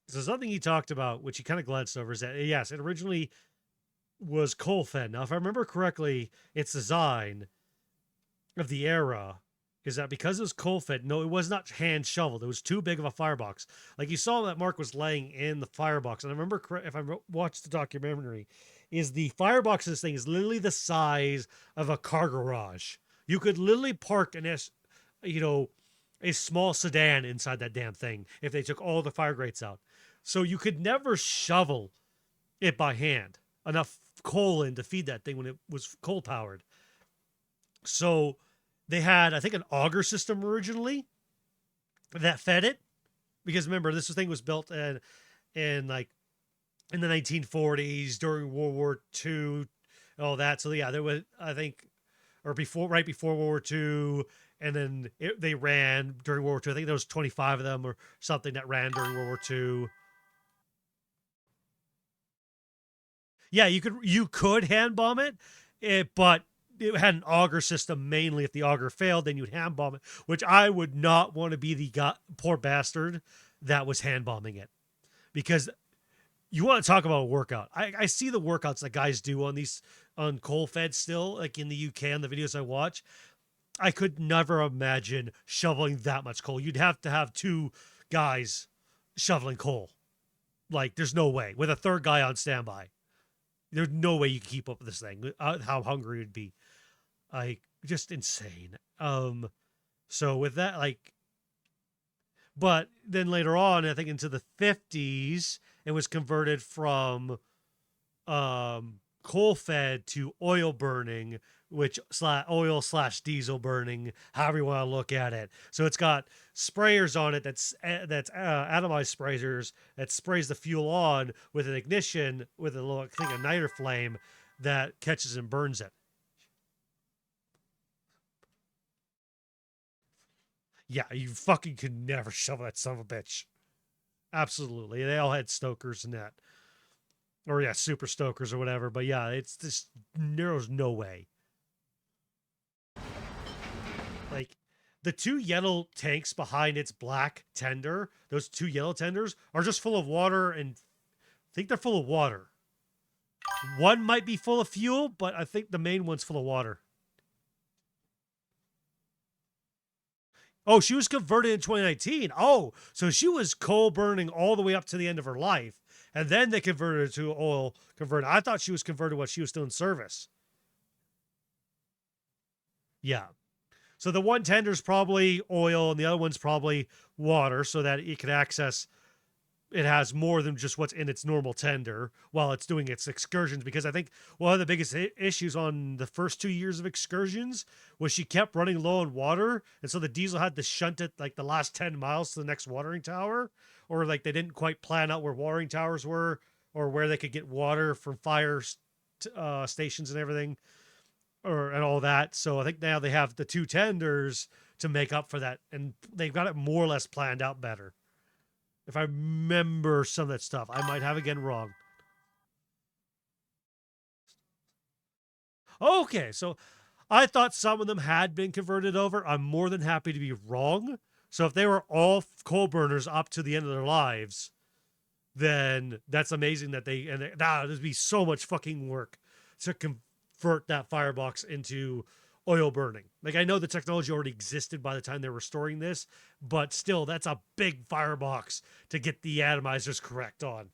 So something he talked about, which he kind of glanced over, is that yes, it originally was coal fed. Now, if I remember correctly, its design of the era is that because it was coal fed, no, it was not hand shoveled. It was too big of a firebox. Like you saw that Mark was laying in the firebox, and I remember if I watched the documentary, is the firebox of this thing is literally the size of a car garage. You could literally park a small sedan inside that damn thing if they took all the fire grates out. So you could never shovel it by hand enough coal in to feed that thing when it was coal powered. So they had, I think, an auger system originally that fed it, because remember this thing was built in the 1940s during World War II, all that. So yeah, there was, I think, or right before World War II, and then they ran during World War II. I think there was 25 of them or something that ran during World War II. Yeah, you could hand bomb it, but it had an auger system mainly. If the auger failed, then you'd hand bomb it, which I would not want to be the poor bastard that was hand bombing it, because you want to talk about a workout. I see the workouts that guys do on coal fed still, like in the UK on the videos I watch. I could never imagine shoveling that much coal. You'd have to have 2 guys shoveling coal. Like, there's no way. With a third guy on standby. There's no way you can keep up with this thing. How hungry it'd be. Just insane. So with that, but then later on, I think into the 50s, it was converted from coal fed to oil burning, which oil/diesel burning, however you want to look at it. So it's got sprayers on it that's atomized sprayers that sprays the fuel on with an ignition with a little thing, a niter flame that catches and burns it. Yeah, you fucking could never shovel that son of a bitch. Absolutely. They all had stokers and that. Or yeah, super stokers or whatever. But yeah, it's just, there's no way. Like, the 2 yellow tanks behind its black tender, those 2 yellow tenders are just full of water, and I think they're full of water. One might be full of fuel, but I think the main one's full of water. Oh, she was converted in 2019. Oh, so she was coal burning all the way up to the end of her life. And then they converted her to oil converted. I thought she was converted while she was still in service. Yeah. So the one tender's probably oil and the other one's probably water so that it can access, it has more than just what's in its normal tender while it's doing its excursions. Because I think one of the biggest issues on the first 2 years of excursions was she kept running low on water. And so the diesel had to shunt it like the last 10 miles to the next watering tower, or like they didn't quite plan out where watering towers were or where they could get water from fire stations and everything, and all that. So I think now they have the two tenders to make up for that. And they've got it more or less planned out better. If I remember some of that stuff, I might have again wrong. Okay, so I thought some of them had been converted over. I'm more than happy to be wrong. So if they were all coal burners up to the end of their lives, then that's amazing that there'd be so much fucking work to convert that firebox into oil burning. Like, I know the technology already existed by the time they were restoring this, but still, that's a big firebox to get the atomizers correct on.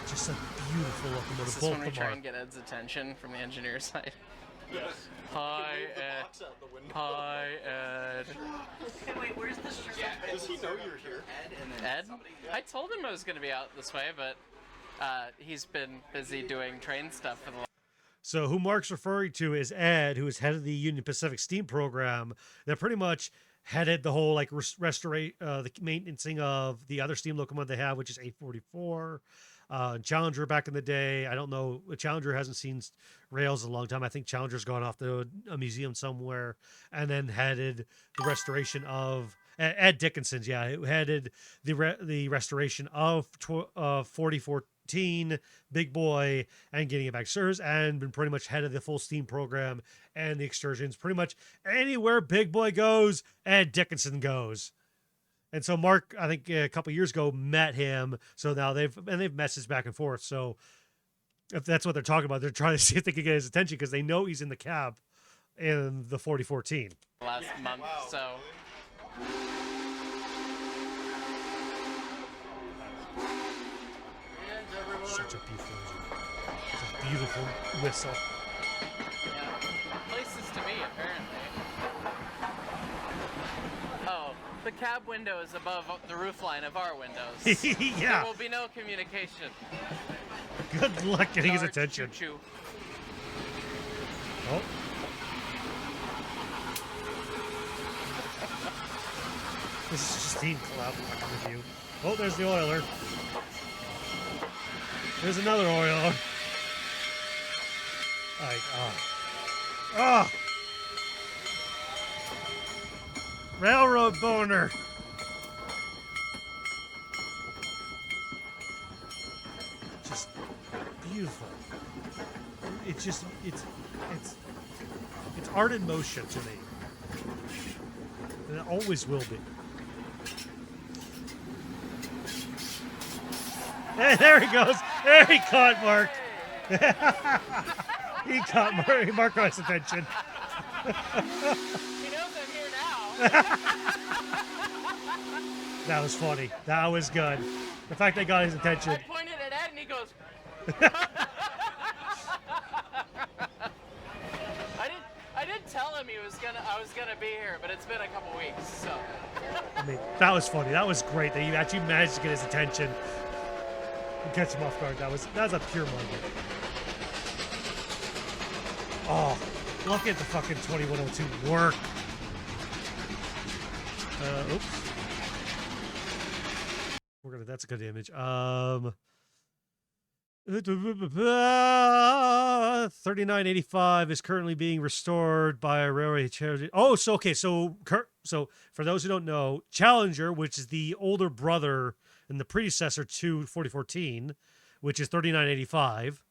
Just a beautiful locomotive. Is this when we try and get Ed's attention from the engineer side? Yes. Hi, Ed. Hi, Ed. Hey, wait, where's the shirt? Does he know you're here? Ed? I told him I was going to be out this way, but he's been busy doing train stuff for the last... So who Mark's referring to is Ed, who is head of the Union Pacific Steam Program that pretty much headed the whole like the maintaining of the other steam locomotive they have, which is 844. Challenger back in the day. I don't know. Challenger hasn't seen rails in a long time. I think Challenger's gone off to a museum somewhere, and then headed the restoration of Ed Dickinson's. Yeah, who headed the restoration of 4014 Big Boy and getting it back to service, and been pretty much head of the full steam program and the excursions. Pretty much anywhere Big Boy goes, Ed Dickinson goes. And so Mark, I think a couple years ago, met him. So now they've messaged back and forth. So if that's what they're talking about, they're trying to see if they can get his attention because they know he's in the cab in the 4014. last month, wow. so... Such a beautiful whistle. Yeah. Places to be, apparently. Oh, the cab window is above the roofline of our windows. Yeah. There will be no communication. Good luck getting his Large attention. choo-choo. Oh. This is just Dean Cloud review. Oh, there's the oiler. There's another oiler. Like, railroad boner. Just beautiful. It's just it's art in motion to me, and it always will be. Hey, there he goes. There he caught Mark. He caught Mark got his attention. He knows I'm here now. That was funny. That was good. The fact they got his attention. I pointed at Ed and he goes... I did tell him I was gonna be here, but it's been a couple weeks, so... I mean, that was funny. That was great that you actually managed to get his attention and catch him off guard. That was a pure moment. Oh, look at the fucking 2102 work. Oops. That's a good image. 3985 is currently being restored by a railway charity. Oh, so okay, so for those who don't know, Challenger, which is the older brother and the predecessor to 4014, which is 3985,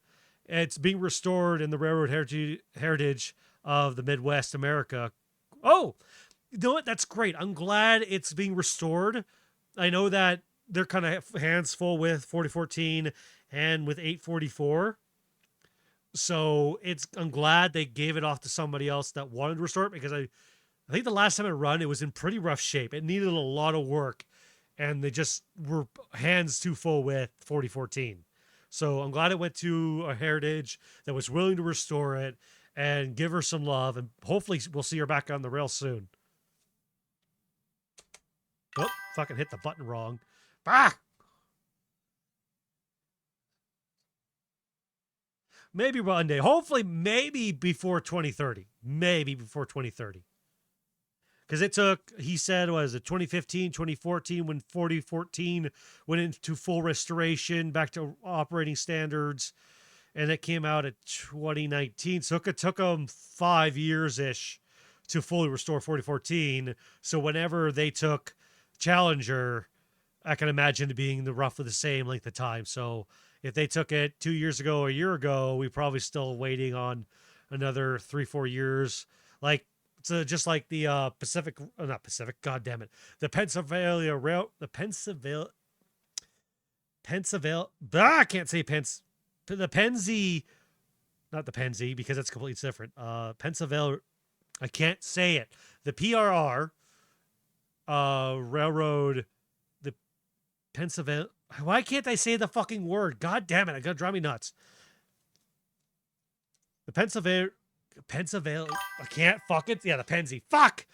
it's being restored in the railroad heritage of the Midwest America. Oh, you know what? That's great. I'm glad it's being restored. I know that they're kind of hands full with 4014 and with 844. So I'm glad they gave it off to somebody else that wanted to restore it, because I think the last time it run, it was in pretty rough shape. It needed a lot of work, and they just were hands too full with 4014. So I'm glad it went to a heritage that was willing to restore it and give her some love, and hopefully we'll see her back on the rail soon. Oh, fucking hit the button wrong. Ah! Maybe one day. Hopefully, maybe before 2030. Maybe before 2030. Because it took, he said, was it 2015, 2014, when 4014 went into full restoration, back to operating standards, and it came out at 2019. So it took them 5 years-ish to fully restore 4014. So whenever they took Challenger, I can imagine it being roughly the same length of time. So if they took it 2 years ago or a year ago, we probably still waiting on another 3-4 years. Like, so just like the not Pacific, God damn it, the Pennsylvania rail, the Pennsylvania, I can't say the Pennsy, not the Pennsy, because it's completely different. Pennsylvania, I can't say it. The PRR, railroad, the Pennsylvania. Why can't I say the fucking word? God damn it, it's gonna drive me nuts. The Pennsylvania, I can't fuck it. Yeah, the Pennsy. Fuck!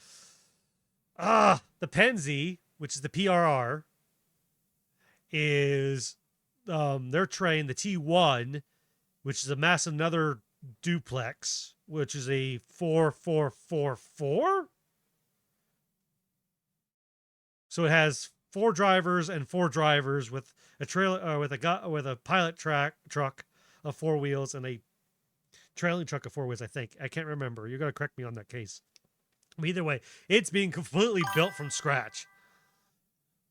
The Pennsy, which is the PRR, is their train, the T1, which is a massive another duplex, which is a 4444. So it has 4 drivers and 4 drivers with a trailer, with a pilot truck of 4 wheels and a trailing truck of 4 wheels, I think. I can't remember. You're going to correct me on that case. But either way, it's being completely built from scratch.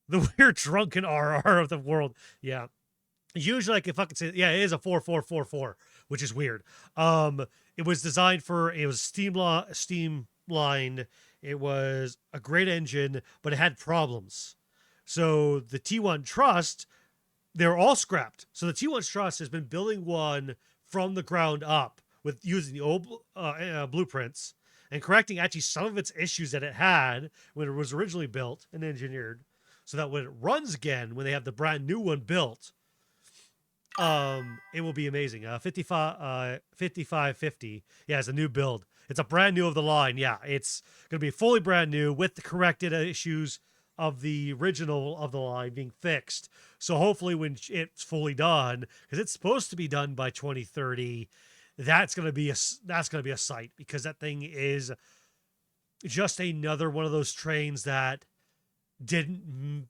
The weird drunken RR of the world. Yeah. Usually, like, if I could say, yeah, it is a 4444, which is weird. It was designed for, it was steamlined. It was a great engine, but it had problems. So the T1 Trust, they're all scrapped. So the T1 Trust has been building one from the ground up with using the old blueprints and correcting actually some of its issues that it had when it was originally built and engineered, so that when it runs again, when they have the brand new one built, it will be amazing. 5550. Yeah, it's a new build. It's a brand new of the line. Yeah, it's going to be fully brand new with the corrected issues of the original of the line being fixed. So hopefully when it's fully done, because it's supposed to be done by 2030, that's going to be a sight, because that thing is just another one of those trains that didn't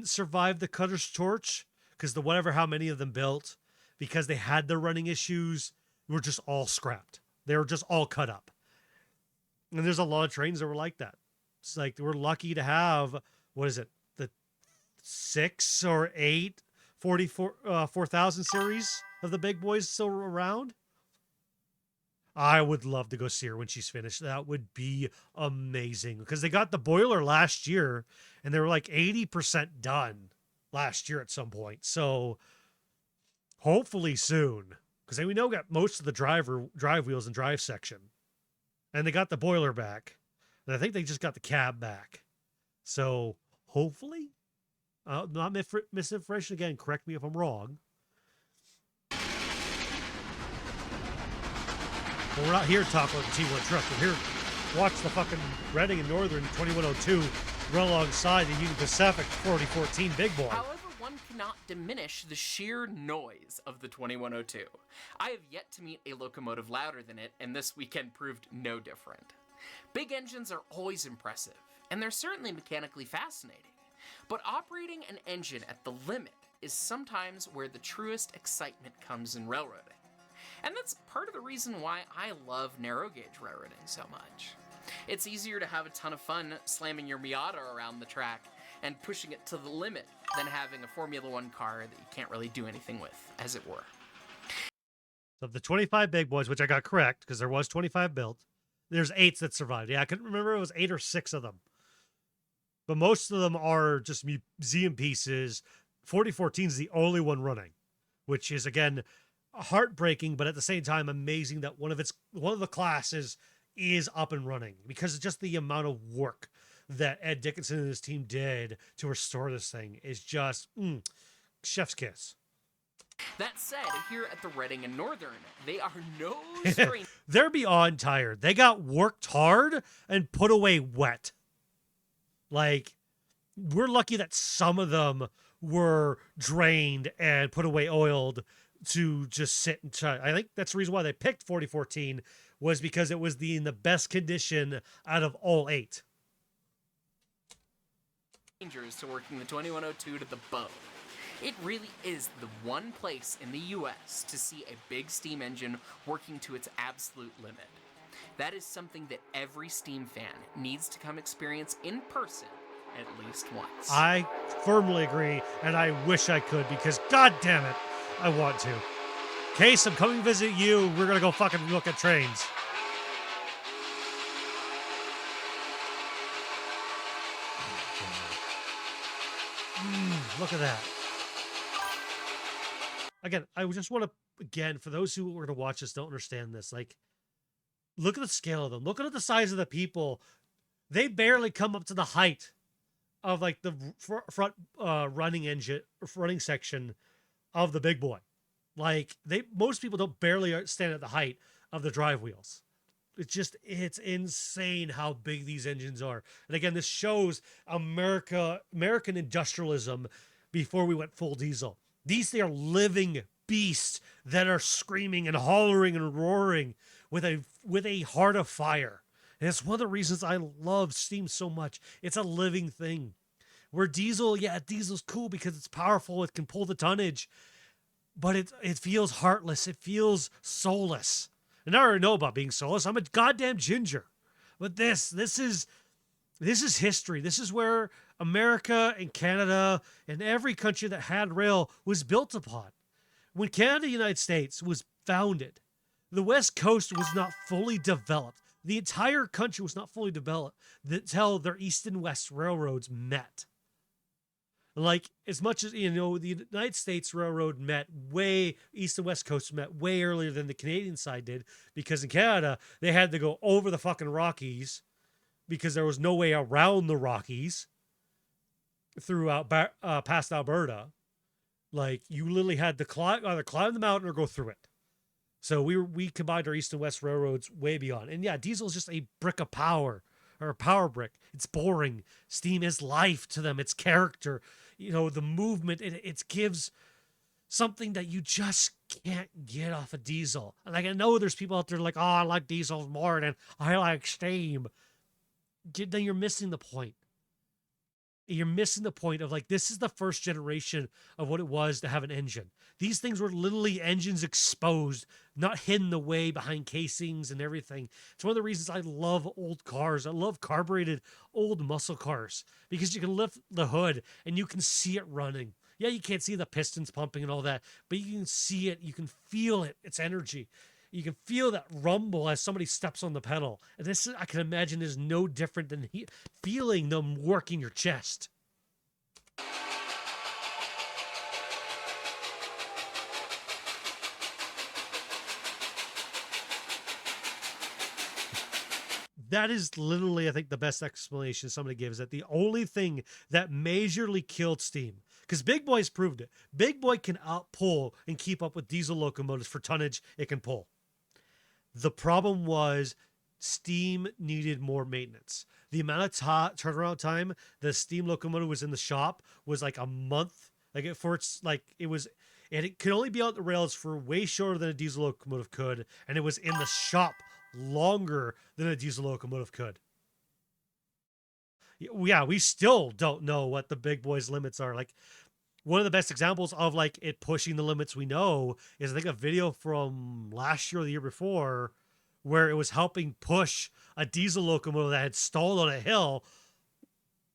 survive the Cutter's Torch, because the whatever how many of them built, because they had their running issues, were just all scrapped. They were just all cut up. And there's a lot of trains that were like that. It's like we're lucky to have, what is it, the 6 or 8 4000 series of the big boys still around. I would love to go see her when she's finished. That would be amazing, because they got the boiler last year and they were like 80% done last year at some point. So hopefully soon, because we know got most of the drive wheels and drive section, and they got the boiler back, and I think they just got the cab back. So hopefully, not misinformation again. Correct me if I'm wrong. But we're not here to talk about the T1 truck. We're here to watch the fucking Reading and Northern 2102 run alongside the Union Pacific 4014 big boy. However, one cannot diminish the sheer noise of the 2102. I have yet to meet a locomotive louder than it, and this weekend proved no different. Big engines are always impressive, and they're certainly mechanically fascinating. But operating an engine at the limit is sometimes where the truest excitement comes in railroading. And that's part of the reason why I love narrow gauge railroading so much. It's easier to have a ton of fun slamming your Miata around the track and pushing it to the limit than having a Formula One car that you can't really do anything with, as it were. So of the 25 big boys, which I got correct because there was 25 built, there's 8 that survived. Yeah, I couldn't remember, it was 8 or 6 of them. But most of them are just museum pieces. 4014 is the only one running, which is, again, heartbreaking, but at the same time amazing that one of the classes is up and running, because it's just the amount of work that Ed Dickinson and his team did to restore this thing is just chef's kiss. That said, here at the Reading and Northern, they are no stranger. They're beyond tired. They got worked hard and put away wet. Like, we're lucky that some of them were drained and put away oiled to just sit and try. I think that's the reason why they picked 4014, was because it was in the best condition out of all 8. To working the 2102 to the bone. It really is the one place in the US to see a big steam engine working to its absolute limit. That is something that every Steam fan needs to come experience in person at least once. I firmly agree, and I wish I could, because god damn it, I want to. Case, I'm coming to visit you. We're gonna go fucking look at trains. Look at that. Again, I just want to, again, for those who are going to watch this don't understand this, like, look at the scale of them. Look at the size of the people. They barely come up to the height of, like, the front running section of the big boy. Like, most people don't barely stand at the height of the drive wheels. It's insane how big these engines are. And again, this shows American industrialism before we went full diesel. These are living beasts that are screaming and hollering and roaring with a heart of fire. And it's one of the reasons I love steam so much. It's a living thing. Where diesel's cool because it's powerful, it can pull the tonnage, but it feels heartless, it feels soulless. And I already know about being soulless. I'm a goddamn ginger. But this is history. This is where America and Canada and every country that had rail was built upon. When Canada, United States was founded, the West Coast was not fully developed. The entire country was not fully developed until their East and West railroads met. Like, as much as, the United States Railroad East and West Coast met way earlier than the Canadian side did, because in Canada, they had to go over the fucking Rockies because there was no way around the Rockies throughout past Alberta. Like, you literally had to either climb the mountain or go through it. So we combined our East and West railroads way beyond. And yeah, diesel is just a brick of power, or a power brick. It's boring. Steam is life to them. It's character. The movement, it gives something that you just can't get off of diesel. And like, I know there's people out there like, oh, I like diesel more than I like steam. Then you're missing the point. You're missing the point of, like, this is the first generation of what it was to have an engine. These things were literally engines exposed, not hidden away behind casings and everything. It's one of the reasons I love old cars. I love carbureted old muscle cars, because you can lift the hood and you can see it running. Yeah, you can't see the pistons pumping and all that, but you can see it. You can feel it. It's energy. You can feel that rumble as somebody steps on the pedal. And this, I can imagine, is no different than feeling them working your chest. That is literally, I think, the best explanation somebody gives, that the only thing that majorly killed steam, because Big Boy's proved it. Big Boy can outpull and keep up with diesel locomotives for tonnage it can pull. The problem was steam needed more maintenance. The amount of turnaround time the steam locomotive was in the shop was like a month. Like, it could only be on the rails for way shorter than a diesel locomotive could, and it was in the shop longer than a diesel locomotive could. Yeah, we still don't know what the Big Boy's limits are. Like, one of the best examples of, like, it pushing the limits we know is, I think, a video from last year or the year before where it was helping push a diesel locomotive that had stalled on a hill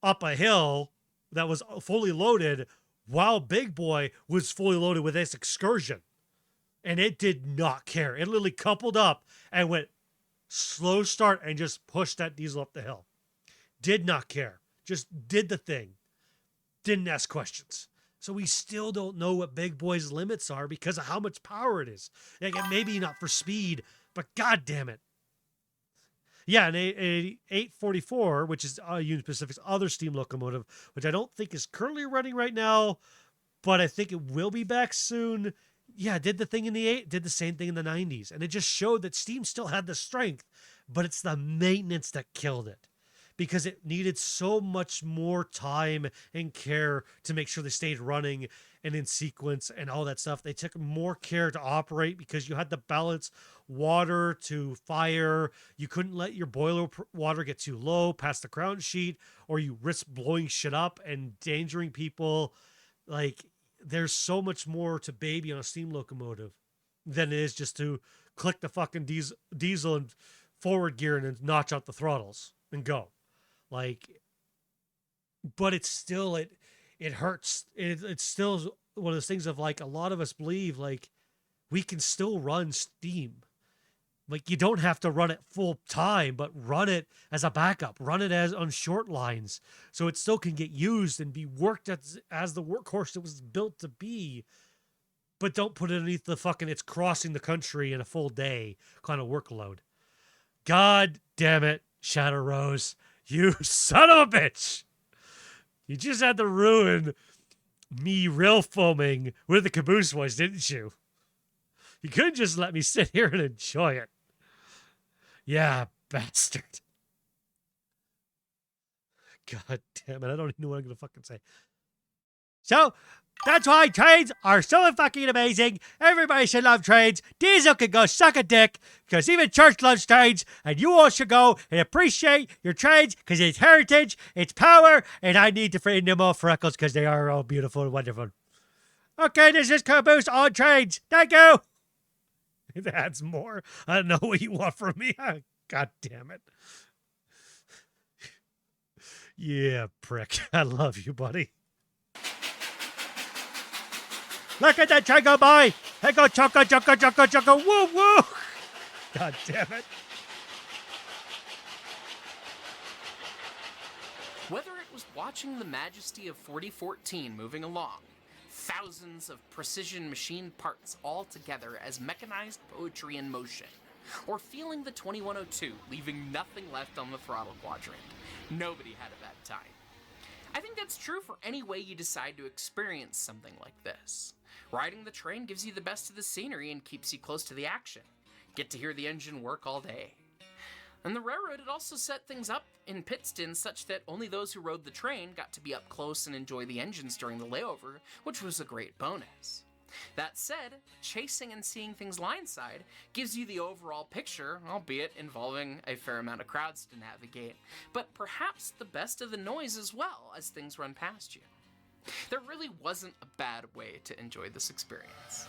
up a hill that was fully loaded, while Big Boy was fully loaded with this excursion. And it did not care. It literally coupled up and went slow start and just pushed that diesel up the hill. Did not care. Just did the thing. Didn't ask questions. So we still don't know what Big Boy's limits are because of how much power it is. Like, it maybe not for speed, but god damn it. Yeah, an 844, which is Union Pacific's other steam locomotive, which I don't think is currently running right now, but I think it will be back soon. Yeah, did the thing in the did the same thing in the 90s. And it just showed that steam still had the strength, but it's the maintenance that killed it. Because it needed so much more time and care to make sure they stayed running and in sequence and all that stuff. They took more care to operate because you had to balance water to fire. You couldn't let your boiler water get too low past the crown sheet, or you risk blowing shit up and endangering people. Like, there's so much more to baby on a steam locomotive than it is just to click the fucking diesel and forward gear and then notch out the throttles and go. Like, but it's still, it hurts. It's still one of those things of, like, a lot of us believe, like, we can still run steam. Like, you don't have to run it full time, but run it as a backup. Run it as on short lines, so it still can get used and be worked as the workhorse it was built to be. But don't put it underneath the fucking it's crossing the country in a full day kind of workload. God damn it, Shadow Rose. You son of a bitch! You just had to ruin me real foaming with the caboose voice, didn't you? You couldn't just let me sit here and enjoy it. Yeah, bastard. God damn it, I don't even know what I'm going to fucking say. So, that's why trains are so fucking amazing. Everybody should love trains. Diesel can go suck a dick, because even church loves trains, and you all should go and appreciate your trains, because it's heritage, it's power, and I need to free them all freckles, because they are all beautiful and wonderful. Okay, this is Caboose on trains. Thank you. That's more. I don't know what you want from me. God damn it. Yeah, prick. I love you, buddy. Look at that train go by. Hey, go chunka, chunka, chunka, chunka. Woo, woo. God damn it. Whether it was watching the majesty of 4014 moving along, thousands of precision machined parts all together as mechanized poetry in motion, or feeling the 2102 leaving nothing left on the throttle quadrant, nobody had a bad time. I think that's true for any way you decide to experience something like this. Riding the train gives you the best of the scenery and keeps you close to the action. Get to hear the engine work all day. And the railroad had also set things up in Pittston such that only those who rode the train got to be up close and enjoy the engines during the layover, which was a great bonus. That said, chasing and seeing things lineside gives you the overall picture, albeit involving a fair amount of crowds to navigate, but perhaps the best of the noise as well as things run past you. There really wasn't a bad way to enjoy this experience.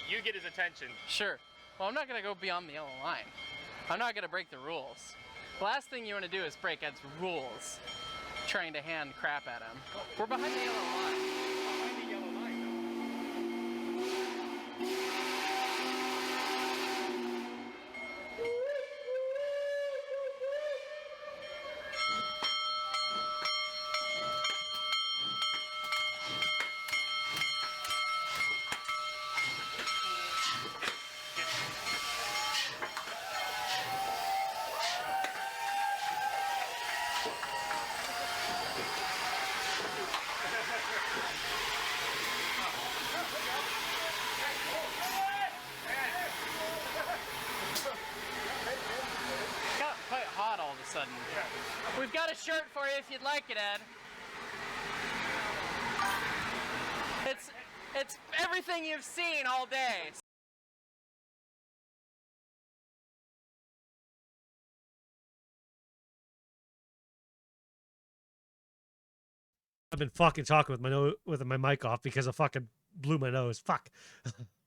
You get his attention. Sure. Well, I'm not going to go beyond the yellow line. I'm not going to break the rules. The last thing you want to do is break Ed's rules, trying to hand crap at him. We're behind the yellow line. Behind the yellow line, got a shirt for you if you'd like it, Ed. It's everything you've seen all day. I've been fucking talking with my mic off because I fucking blew my nose. Fuck.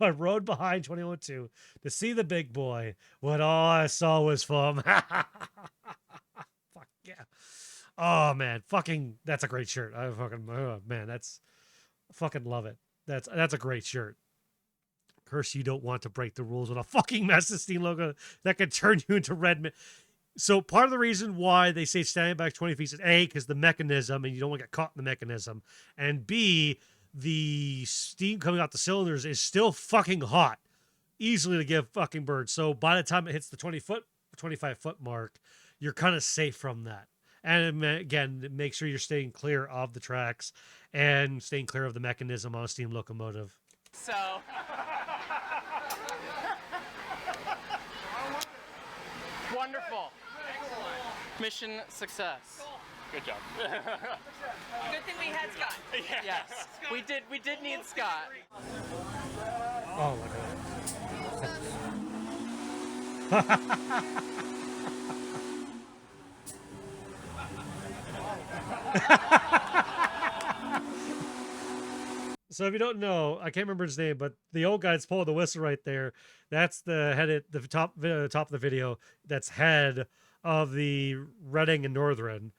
I rode behind 2102 to see the big boy when all I saw was foam. Fuck yeah. Oh man, fucking that's a great shirt. I fucking man, that's fucking love it. That's a great shirt. Curse, you don't want to break the rules with a fucking Master Steam logo that could turn you into Redman. So part of the reason why they say standing back 20 feet is A, because the mechanism, and you don't want to get caught in the mechanism, and B, the steam coming out the cylinders is still fucking hot, easily to give fucking birds. So by the time it hits the 25-foot mark, you're kind of safe from that. And again, make sure you're staying clear of the tracks and staying clear of the mechanism on a steam locomotive. So. Wonderful. Mission success. Good job. Good thing we had Scott. Yes, we did need Scott. Oh, look at that. So if you don't know, I can't remember his name, but the old guy that's pulling the whistle right there, that's the head at the top of the video. That's head of the Reading and Northren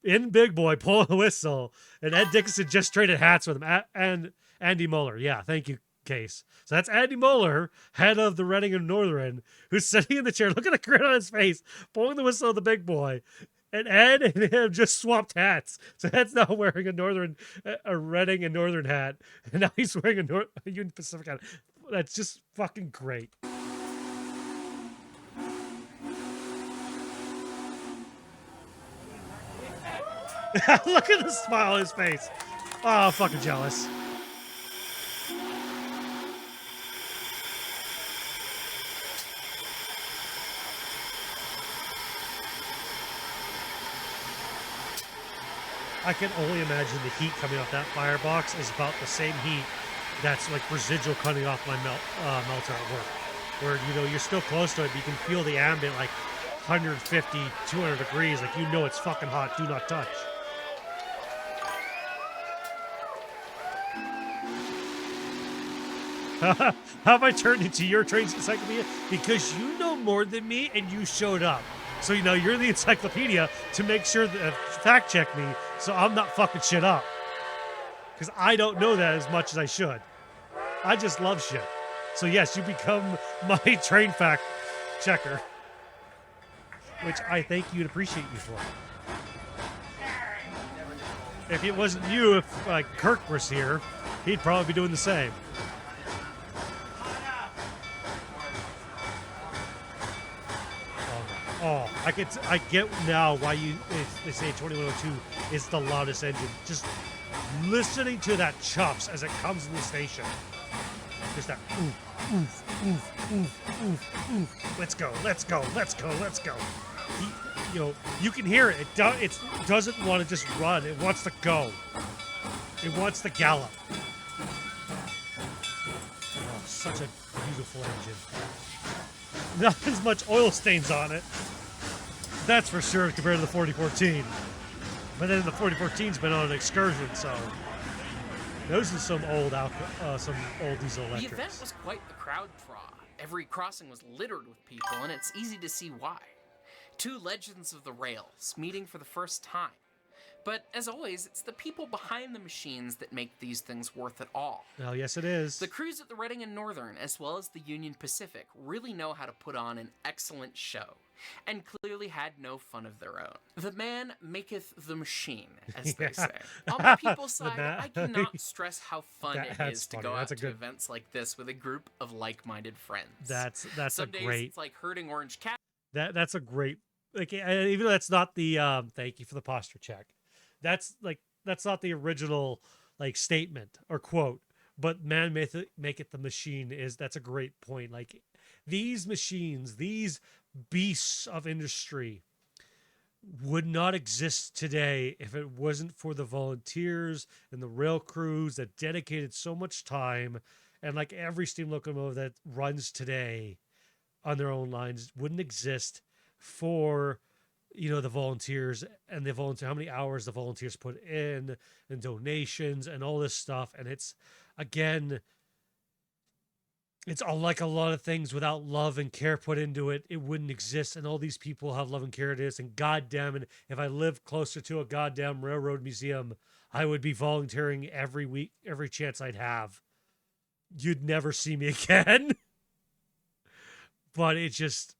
in Big Boy pulling the whistle. And Ed Dickinson just traded hats with him. And Andy Muller. Yeah, thank you, Case. So that's Andy Muller, head of the Reading and Northren, who's sitting in the chair, looking at the grin on his face, pulling the whistle of the Big Boy. And Ed and him just swapped hats. So Ed's now wearing a Reading and Northern hat, and now he's wearing a Union Pacific hat. That's just fucking great. Look at the smile on his face. Oh, fucking jealous. I can only imagine the heat coming off that firebox is about the same heat that's like residual coming off my melter at work. Where, you know, you're still close to it, but you can feel the ambient like 150, 200 degrees. Like, you know it's fucking hot. Do not touch. How have I turned into your train encyclopedia? Because you know more than me and you showed up. So, you know, you're the encyclopedia to make sure that fact check me so I'm not fucking shit up. Because I don't know that as much as I should. I just love shit. So, yes, you become my train fact checker. Which I thank you and appreciate you for. If it wasn't you, if Kirk was here, he'd probably be doing the same. Oh, I get now why they say 2102 is the loudest engine. Just listening to that chops as it comes in the station. Just that oof, oof, oof, oof, oof, oof. Let's go, let's go, let's go, let's go. You know, you can hear it. It doesn't want to just run. It wants to go. It wants to gallop. Oh, such a beautiful engine. Not as much oil stains on it. That's for sure compared to the 4014. But then the 4014's been on an excursion, so those are some old diesel electrics. The event was quite the crowd draw. Every crossing was littered with people, and it's easy to see why. Two legends of the rails meeting for the first time. But as always, it's the people behind the machines that make these things worth it all. Oh, yes, it is. The crews at the Reading and Northern, as well as the Union Pacific, really know how to put on an excellent show, and clearly had no fun of their own. The man maketh the machine, as they say. On the people's side, I cannot stress how fun it is to go out to events like this with a group of like-minded friends. That's Some a days great. it's like herding orange cats. That's a great. Like, even though that's not the thank you for the posture check. That's not the original like statement or quote, but man make it the machine that's a great point. Like, these machines, these beasts of industry would not exist today if it wasn't for the volunteers and the rail crews that dedicated so much time. And like every steam locomotive that runs today on their own lines wouldn't exist for, the volunteers and the volunteer, how many hours the volunteers put in and donations and all this stuff. And it's, again, it's all like a lot of things, without love and care put into it, it wouldn't exist. And all these people have love and care to this. And goddamn it, if I lived closer to a goddamn railroad museum, I would be volunteering every week, every chance I'd have. You'd never see me again. But it just,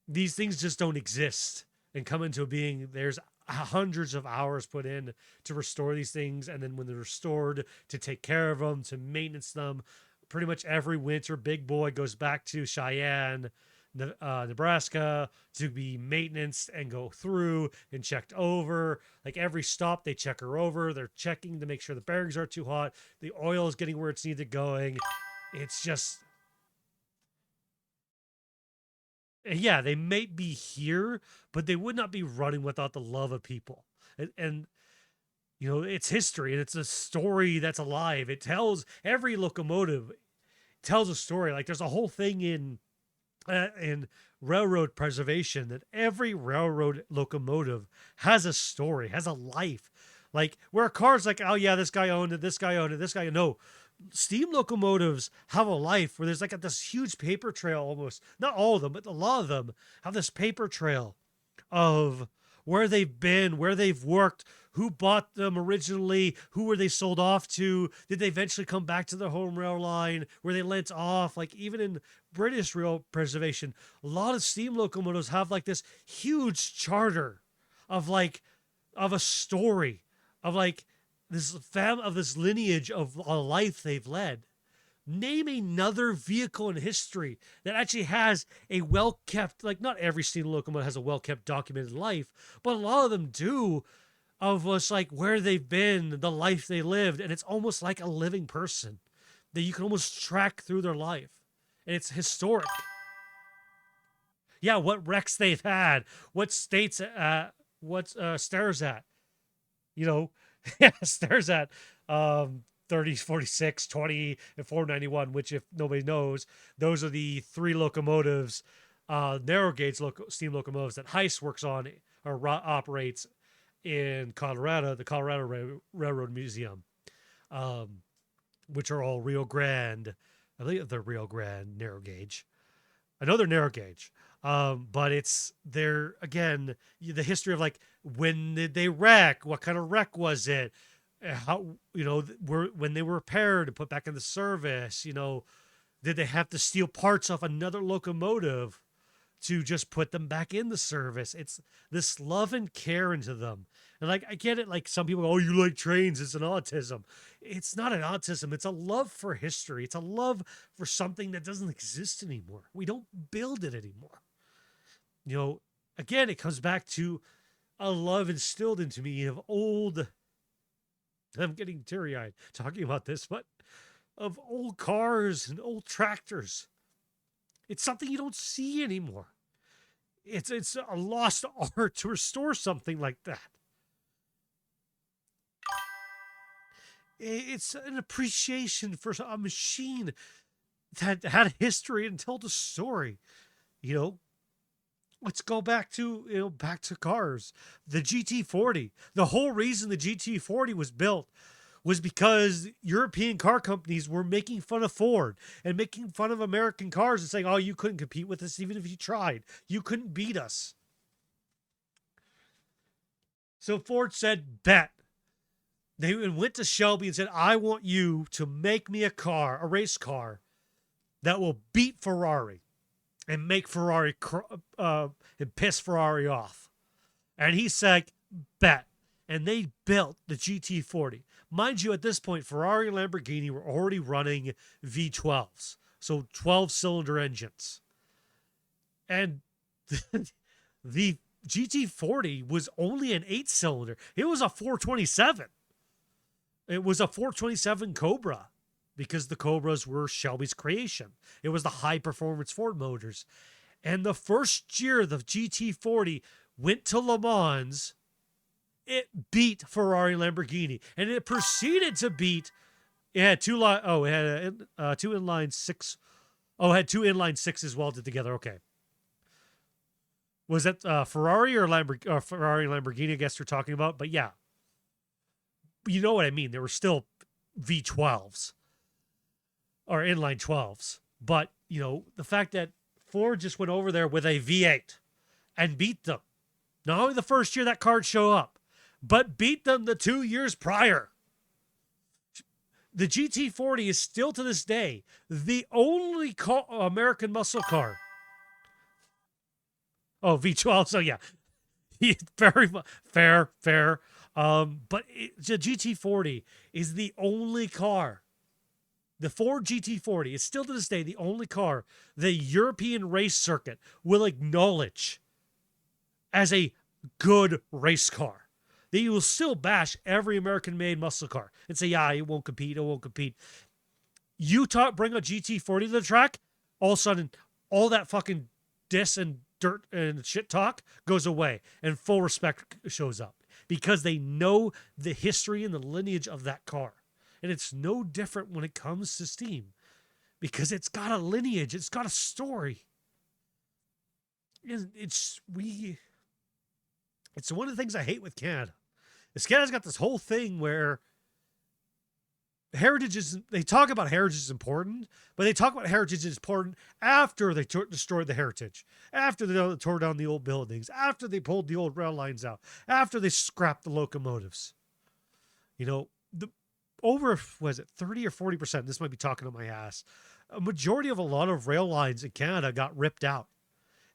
these things just don't exist and come into being. There's hundreds of hours put in to restore these things. And then when they're restored, to take care of them, to maintenance them. Pretty much every winter, Big Boy goes back to Cheyenne, Nebraska, to be maintenance and go through and checked over. Like every stop, they check her over. They're checking to make sure the bearings aren't too hot. The oil is getting where it's needed going. It's just, yeah, they may be here, but they would not be running without the love of people. And it's history, and it's a story that's alive. It tells, every locomotive tells a story. Like there's a whole thing in railroad preservation that every railroad locomotive has a story, has a life. Like where a car's like, oh yeah, this guy owned it, this guy owned it, this guy. No, steam locomotives have a life where there's like this huge paper trail almost. Not all of them, but a lot of them have this paper trail of where they've been, where they've worked, who bought them originally, who were they sold off to, did they eventually come back to their home rail line, were they lent off? Like even in British rail preservation, a lot of steam locomotives have like this huge charter of a story, of like this of this lineage of a life they've led. Name another vehicle in history that actually has a well-kept, like not every steam locomotive has a well-kept documented life, but a lot of them do, of us like where they've been, the life they lived. And it's almost like a living person that you can almost track through their life. And it's historic. Yeah, what wrecks they've had, what states, what stairs at, stairs at, 30, 46, 20, and 491, which if nobody knows, those are the three locomotives, narrow gauge steam locomotives that Hyce works on or operates in Colorado, the Colorado Railroad Museum, which are all Rio Grande. I believe they're Rio Grande narrow gauge. I know they're narrow gauge, but they're, again, the history of like, when did they wreck? What kind of wreck was it? How, when they were repaired and put back into service, did they have to steal parts off another locomotive to just put them back in the service? It's this love and care into them. And like, I get it. Like some people go, oh, you like trains, it's an autism. It's not an autism. It's a love for history. It's a love for something that doesn't exist anymore. We don't build it anymore. Again, it comes back to a love instilled into me of old, I'm getting teary-eyed talking about this, but of old cars and old tractors. It's something you don't see anymore. It's a lost art to restore something like that. It's an appreciation for a machine that had a history and told a story. Let's go back to, back to cars. The GT40. The whole reason the GT40 was built was because European car companies were making fun of Ford and making fun of American cars and saying, oh, you couldn't compete with us even if you tried. You couldn't beat us. So Ford said, bet. They went to Shelby and said, I want you to make me a race car that will beat Ferrari and make Ferrari and piss Ferrari off. And he said, bet. And they built the GT40. Mind you, at this point, Ferrari and Lamborghini were already running V12s, so 12-cylinder engines. And the GT40 was only an 8-cylinder. It was a 427. It was a 427 Cobra, because the Cobras were Shelby's creation. It was the high-performance Ford motors. And the first year the GT40 went to Le Mans, it beat Ferrari and Lamborghini, and it proceeded to beat. It had two line. Oh, it had two inline six. Oh, it had two inline sixes welded together. Okay. Was that Ferrari or Ferrari and Lamborghini? I guess you're talking about, but yeah, you know what I mean. They were still V12s or inline 12s, but you know the fact that Ford just went over there with a V8 and beat them. Not only the first year that car show up, but beat them the 2 years prior. The GT40 is still to this day the only American muscle car. Oh, V12. So yeah, very fair. But the GT40 is the only car. The Ford GT40 is still to this day the only car the European race circuit will acknowledge as a good race car. They will still bash every American-made muscle car and say, yeah, it won't compete. You bring a GT40 to the track, all of a sudden, all that fucking diss and dirt and shit talk goes away, and full respect shows up because they know the history and the lineage of that car. And it's no different when it comes to Steam because it's got a lineage, it's got a story. It's one of the things I hate with Canada. Canada's got this whole thing where heritage is, they talk about heritage is important, but they talk about heritage is important after they destroyed the heritage, after they tore down the old buildings, after they pulled the old rail lines out, after they scrapped the locomotives. You know, over, was it 30 or 40%? This might be talking on my ass. A majority of a lot of rail lines in Canada got ripped out.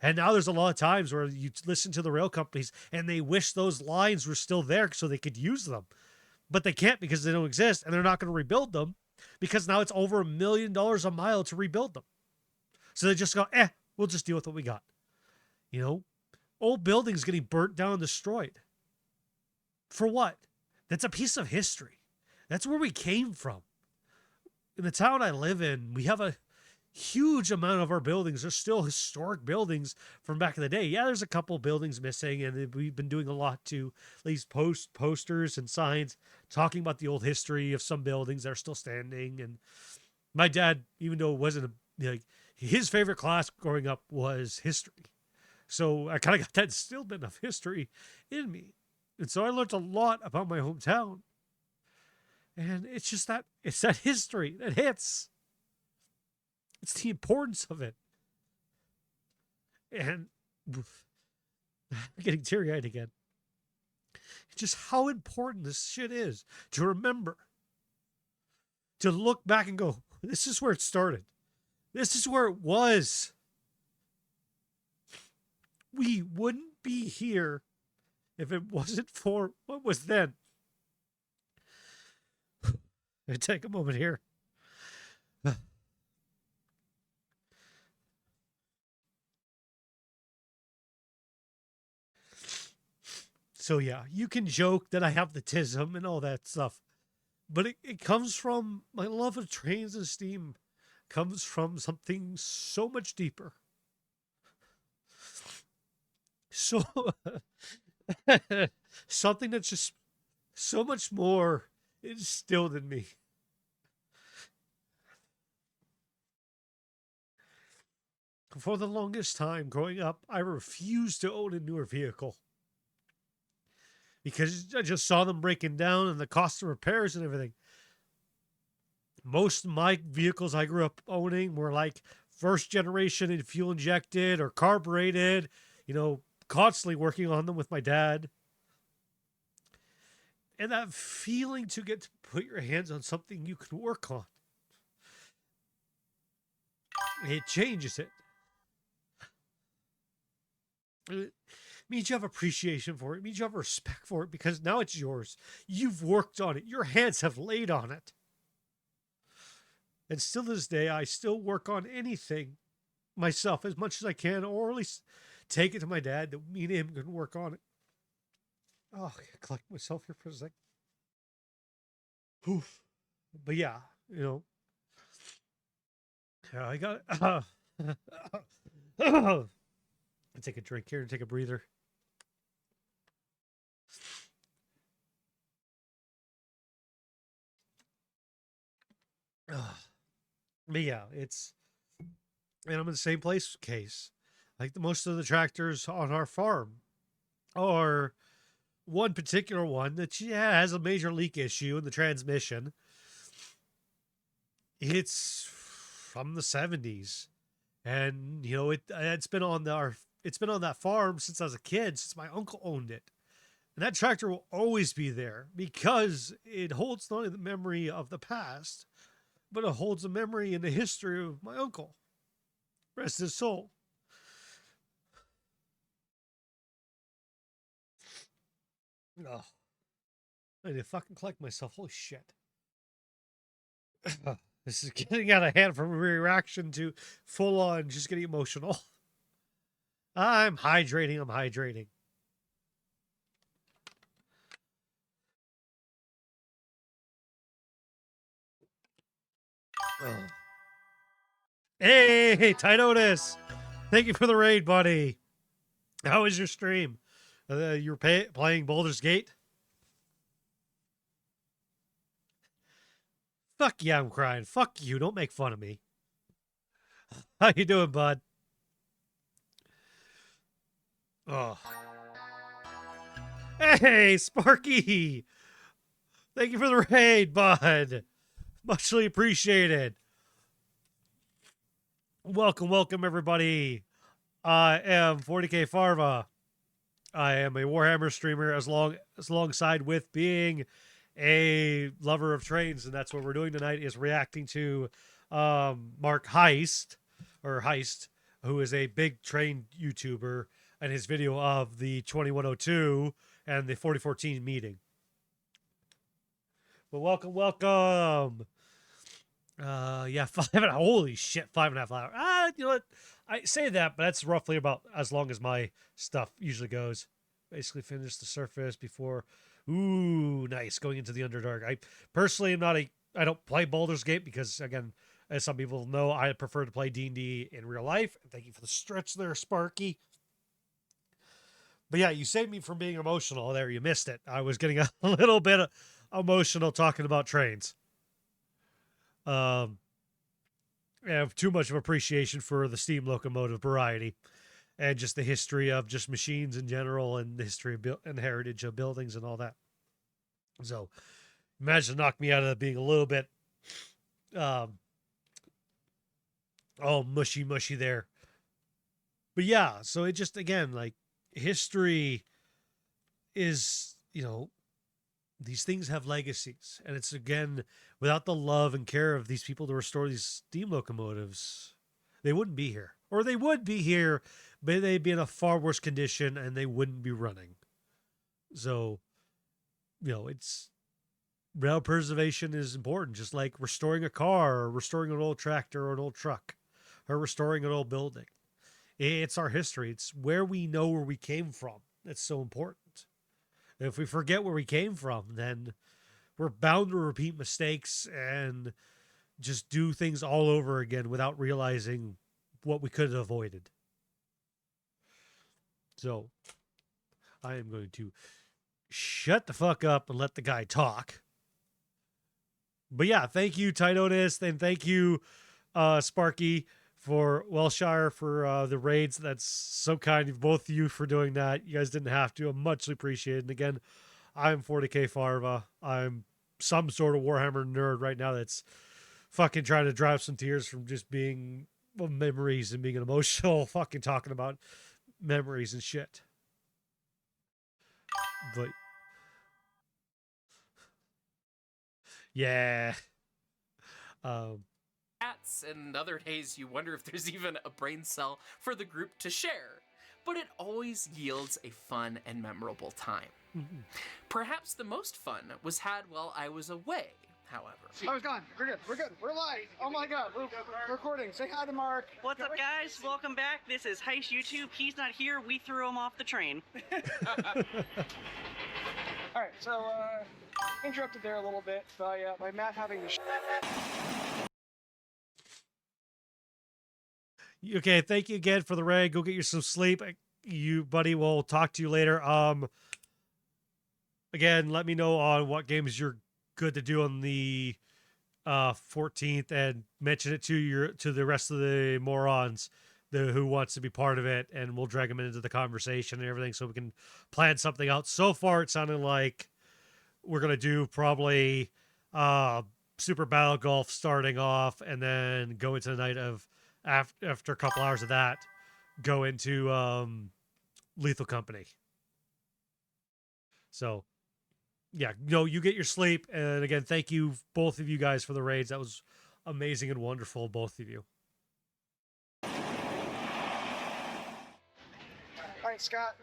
And now there's a lot of times where you listen to the rail companies and they wish those lines were still there so they could use them. But they can't because they don't exist, and they're not going to rebuild them because now it's over $1 million a mile to rebuild them. So they just go, we'll just deal with what we got. You know, old buildings getting burnt down and destroyed. For what? That's a piece of history. That's where we came from. In the town I live in, we have a huge amount of our buildings are still historic buildings from back in the day. Yeah, there's a couple buildings missing, and we've been doing a lot to at least post posters and signs talking about the old history of some buildings that are still standing. And my dad, even though it wasn't his favorite class growing up was history, so I kind of got that instilled bit of history in me, and so I learned a lot about my hometown. And it's just that history that hits. It's the importance of it. And I'm getting teary-eyed again. It's just how important this shit is to remember. To look back and go, this is where it started. This is where it was. We wouldn't be here if it wasn't for what was then. I'm going to take a moment here. So yeah, you can joke that I have the tism and all that stuff, but it comes from my love of trains and steam, comes from something so much deeper. So something that's just so much more instilled in me. For the longest time growing up, I refused to own a newer vehicle because I just saw them breaking down and the cost of repairs and everything. Most of my vehicles I grew up owning were like first generation and fuel injected or carbureted, constantly working on them with my dad. And that feeling to get to put your hands on something you can work on, it changes it. It means you have appreciation for it. It means you have respect for it because now it's yours. You've worked on it. Your hands have laid on it. And still to this day, I still work on anything myself as much as I can, or at least take it to my dad that me and him can work on it. Oh, I gotta collect myself here for a sec. Oof. But yeah, I got I'll take a drink here and take a breather. But yeah, and I'm in the same case. Like most of the tractors on our farm are one particular one that has a major leak issue in the transmission. It's from the 70s, and it's been on it's been on that farm since I was a kid, since my uncle owned it. And that tractor will always be there because it holds not only the memory of the past, but it holds the memory and the history of my uncle. Rest his soul. Oh, I need to fucking collect myself. Holy shit. This is getting out of hand from a reaction to full on just getting emotional. I'm hydrating. Oh. Hey, Tight Otis. Thank you for the raid, buddy. How was your stream? You were playing Baldur's Gate? Fuck yeah, I'm crying. Fuck you. Don't make fun of me. How you doing, bud? Oh. Hey, Sparky. Thank you for the raid, bud. Muchly appreciated. Welcome, everybody. I am 40k Farva. I am a Warhammer streamer alongside with being a lover of trains, and that's what we're doing tonight is reacting to Mark Hyce, who is a big train YouTuber, and his video of the 2102 and the 4014 meeting. But welcome. Yeah, holy shit, 5.5 hours. You know what? I say that, but that's roughly about as long as my stuff usually goes. Basically finished the surface before. Ooh, nice. Going into the Underdark. I personally am I don't play Baldur's Gate because, again, as some people know, I prefer to play D&D in real life. Thank you for the stretch there, Sparky. But yeah, you saved me from being emotional there. You missed it. I was getting a little bit emotional talking about trains. I have too much of appreciation for the steam locomotive variety and just the history of just machines in general and the history of and the heritage of buildings and all that. So imagine knock me out of being a little bit all mushy there. But yeah, so it just, again, like, history is, these things have legacies, and it's, again, without the love and care of these people to restore these steam locomotives, they wouldn't be here. Or they would be here, but they'd be in a far worse condition and they wouldn't be running. So, it's rail preservation is important, just like restoring a car or restoring an old tractor or an old truck or restoring an old building. It's our history. It's where we know where we came from. That's so important. If we forget where we came from, then we're bound to repeat mistakes and just do things all over again without realizing what we could have avoided. So I am going to shut the fuck up and let the guy talk. But yeah, thank you, Tight Otis, and thank you, Sparky, for Welshire for the raids. That's so kind of both of you for doing that. You guys didn't have to. I'm much appreciated. And again, I'm 40k Farva. I'm some sort of Warhammer nerd right now that's fucking trying to drive some tears from just being memories and being an emotional fucking talking about memories and shit. But yeah. And other days you wonder if there's even a brain cell for the group to share. But it always yields a fun and memorable time. Mm-hmm. Perhaps the most fun was had while I was away, however. I was gone. We're good. We're live. Oh my god, we're recording. Say hi to Mark. What's up, guys? Welcome back. This is Hyce YouTube. He's not here. We threw him off the train. Alright, so, interrupted there a little bit by Matt having to Okay, thank you again for the raid. Go get you some sleep. You, buddy, will talk to you later. Again, let me know on what games you're good to do on the 14th and mention it to the rest of the morons who wants to be part of it, and we'll drag them into the conversation and everything so we can plan something out. So far, it sounded like we're going to do probably Super Battle Golf starting off, and then go into the night of, after a couple hours of that, go into Lethal Company. So, yeah, no, you get your sleep. And again, thank you, both of you guys, for the raids. That was amazing and wonderful, both of you. All right, Scott.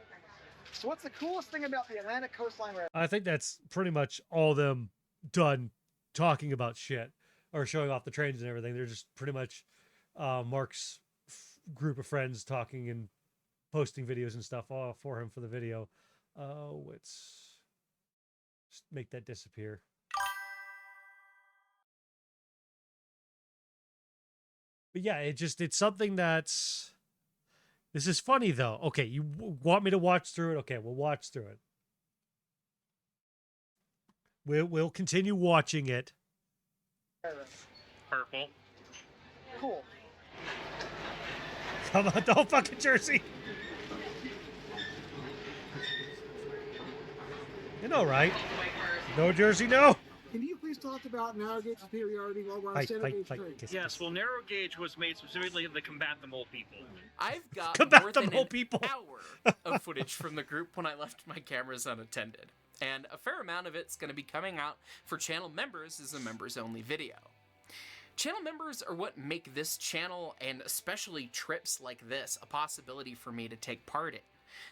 So what's the coolest thing about the Atlantic Coastline Railroad? I think that's pretty much all of them done talking about shit or showing off the trains and everything. They're just pretty much Mark's group of friends talking and posting videos and stuff for him for the video. Let's just make that disappear. But yeah, it's something that's... This is funny, though. Okay, you want me to watch through it? Okay, we'll watch through it. We'll continue watching it. Purple. Cool. Come on, don't fucking Jersey. You know, right? No Jersey, no. Can you please talk about narrow gauge superiority while we're on standard gauge trains? Kiss, Yes, kiss. well, narrow gauge was made specifically to combat the mole people. I've got Combat more the than mole an people. hour of footage from the group when I left my cameras unattended. And a fair amount of it's going to be coming out for channel members as a members-only video. Channel members are what make this channel, and especially trips like this, a possibility for me to take part in.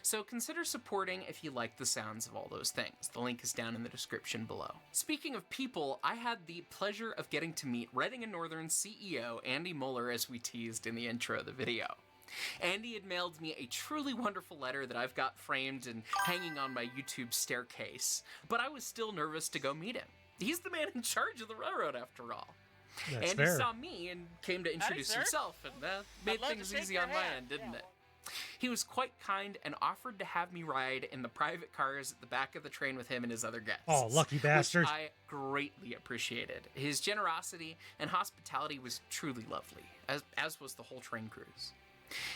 So consider supporting if you like the sounds of all those things. The link is down in the description below. Speaking of people, I had the pleasure of getting to meet Reading and Northern CEO Andy Muller, as we teased in the intro of the video. Andy had mailed me a truly wonderful letter that I've got framed and hanging on my YouTube staircase, but I was still nervous to go meet him. He's the man in charge of the railroad, after all. That's Andy fair. saw me and came to introduce sir. himself, and that made love to things shake easy your on my hand. end, didn't it? He was quite kind and offered to have me ride in the private cars at the back of the train with him and his other guests. Oh, lucky bastard. Which I greatly appreciated. His generosity and hospitality was truly lovely, as was the whole train cruise.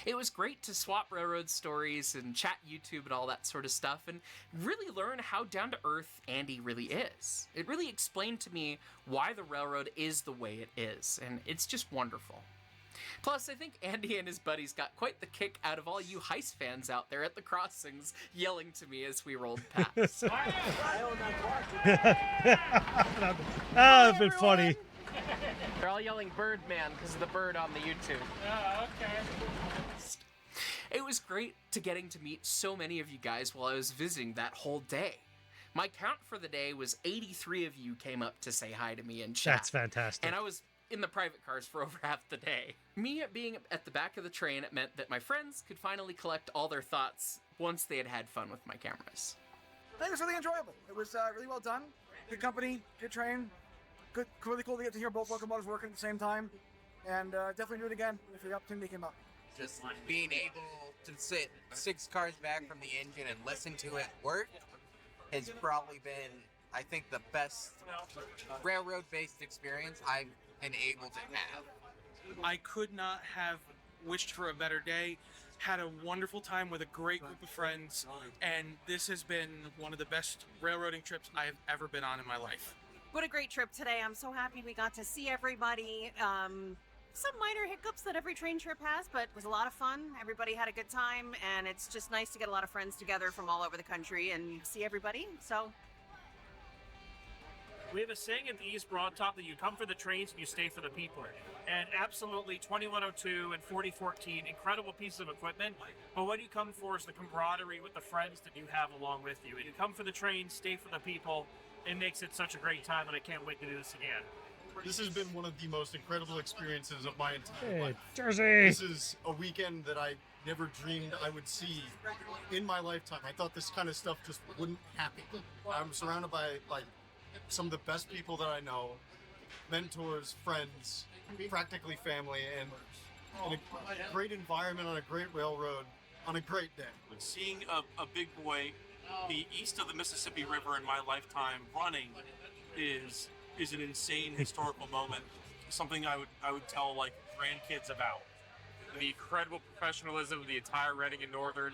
It was great to swap railroad stories and chat YouTube and all that sort of stuff, and really learn how down-to-earth Andy really is. It really explained to me why the railroad is the way it is, and it's just wonderful. Plus, I think Andy and his buddies got quite the kick out of all you Hyce fans out there at the crossings yelling to me as we rolled past. That's been funny. They're all yelling Birdman because of the bird on the YouTube. Oh, okay. It was great getting to meet so many of you guys while I was visiting that whole day. My count for the day was 83 of you came up to say hi to me in chat. That's fantastic. And I was in the private cars for over half the day. Me being at the back of the train, it meant that my friends could finally collect all their thoughts once they had had fun with my cameras. I think it was really enjoyable. It was really well done. Good company, good train. Good, really cool to get to hear both locomotives working at the same time. And definitely do it again if the opportunity came up. Just being able to sit 6 cars back from the engine and listen to it work has probably been, I think, the best railroad-based experience I've been able to have. I could not have wished for a better day. Had a wonderful time with a great group of friends, and this has been one of the best railroading trips I have ever been on in my life. What a great trip today. I'm so happy we got to see everybody. Some minor hiccups that every train trip has, but it was a lot of fun. Everybody had a good time, and it's just nice to get a lot of friends together from all over the country and see everybody. So We have a saying at the East Broad Top that you come for the trains and you stay for the people. And absolutely, 2102 and 4014, incredible pieces of equipment. But what you come for is the camaraderie with the friends that you have along with you. And you come for the trains, stay for the people. It makes it such a great time, and I can't wait to do this again. This has been one of the most incredible experiences of my entire life. Jersey! This is a weekend that I never dreamed I would see in my lifetime. I thought this kind of stuff just wouldn't happen. I'm surrounded by like some of the best people that I know, mentors, friends, practically family, and in a great environment on a great railroad on a great day. Seeing a big boy be east of the Mississippi River in my lifetime running is is an insane historical moment. Something I would tell like grandkids about. The incredible professionalism of the entire Reading and Northern.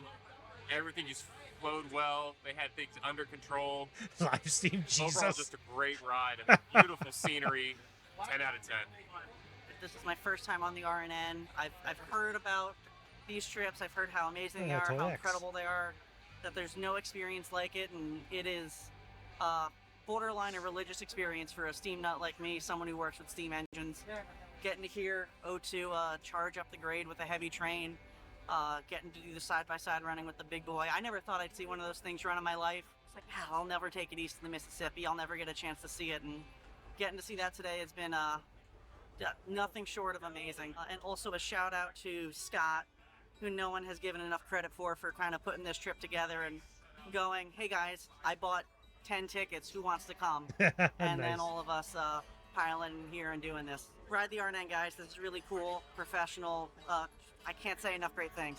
Everything just flowed well. They had things under control. Live stream Jesus. Overall, just a great ride. And beautiful scenery. 10 out of 10. This is my first time on the RNN. I've heard about these trips. I've heard how amazing they Yeah, are, totally how X. incredible they are, that there's no experience like it, and it is borderline a religious experience for a steam nut like me, someone who works with steam engines. Getting to hear O2 charge up the grade with a heavy train, getting to do the side-by-side running with the big boy. I never thought I'd see one of those things run in my life. It's like, I'll never take it east of the Mississippi. I'll never get a chance to see it, and getting to see that today has been nothing short of amazing. And also a shout out to Scott, who no one has given enough credit for kind of putting this trip together and going, hey guys, I bought 10 tickets, who wants to come? And then Nice. all of us piling in here and doing this. Ride the RNN, guys. This is really cool, professional. I can't say enough great things.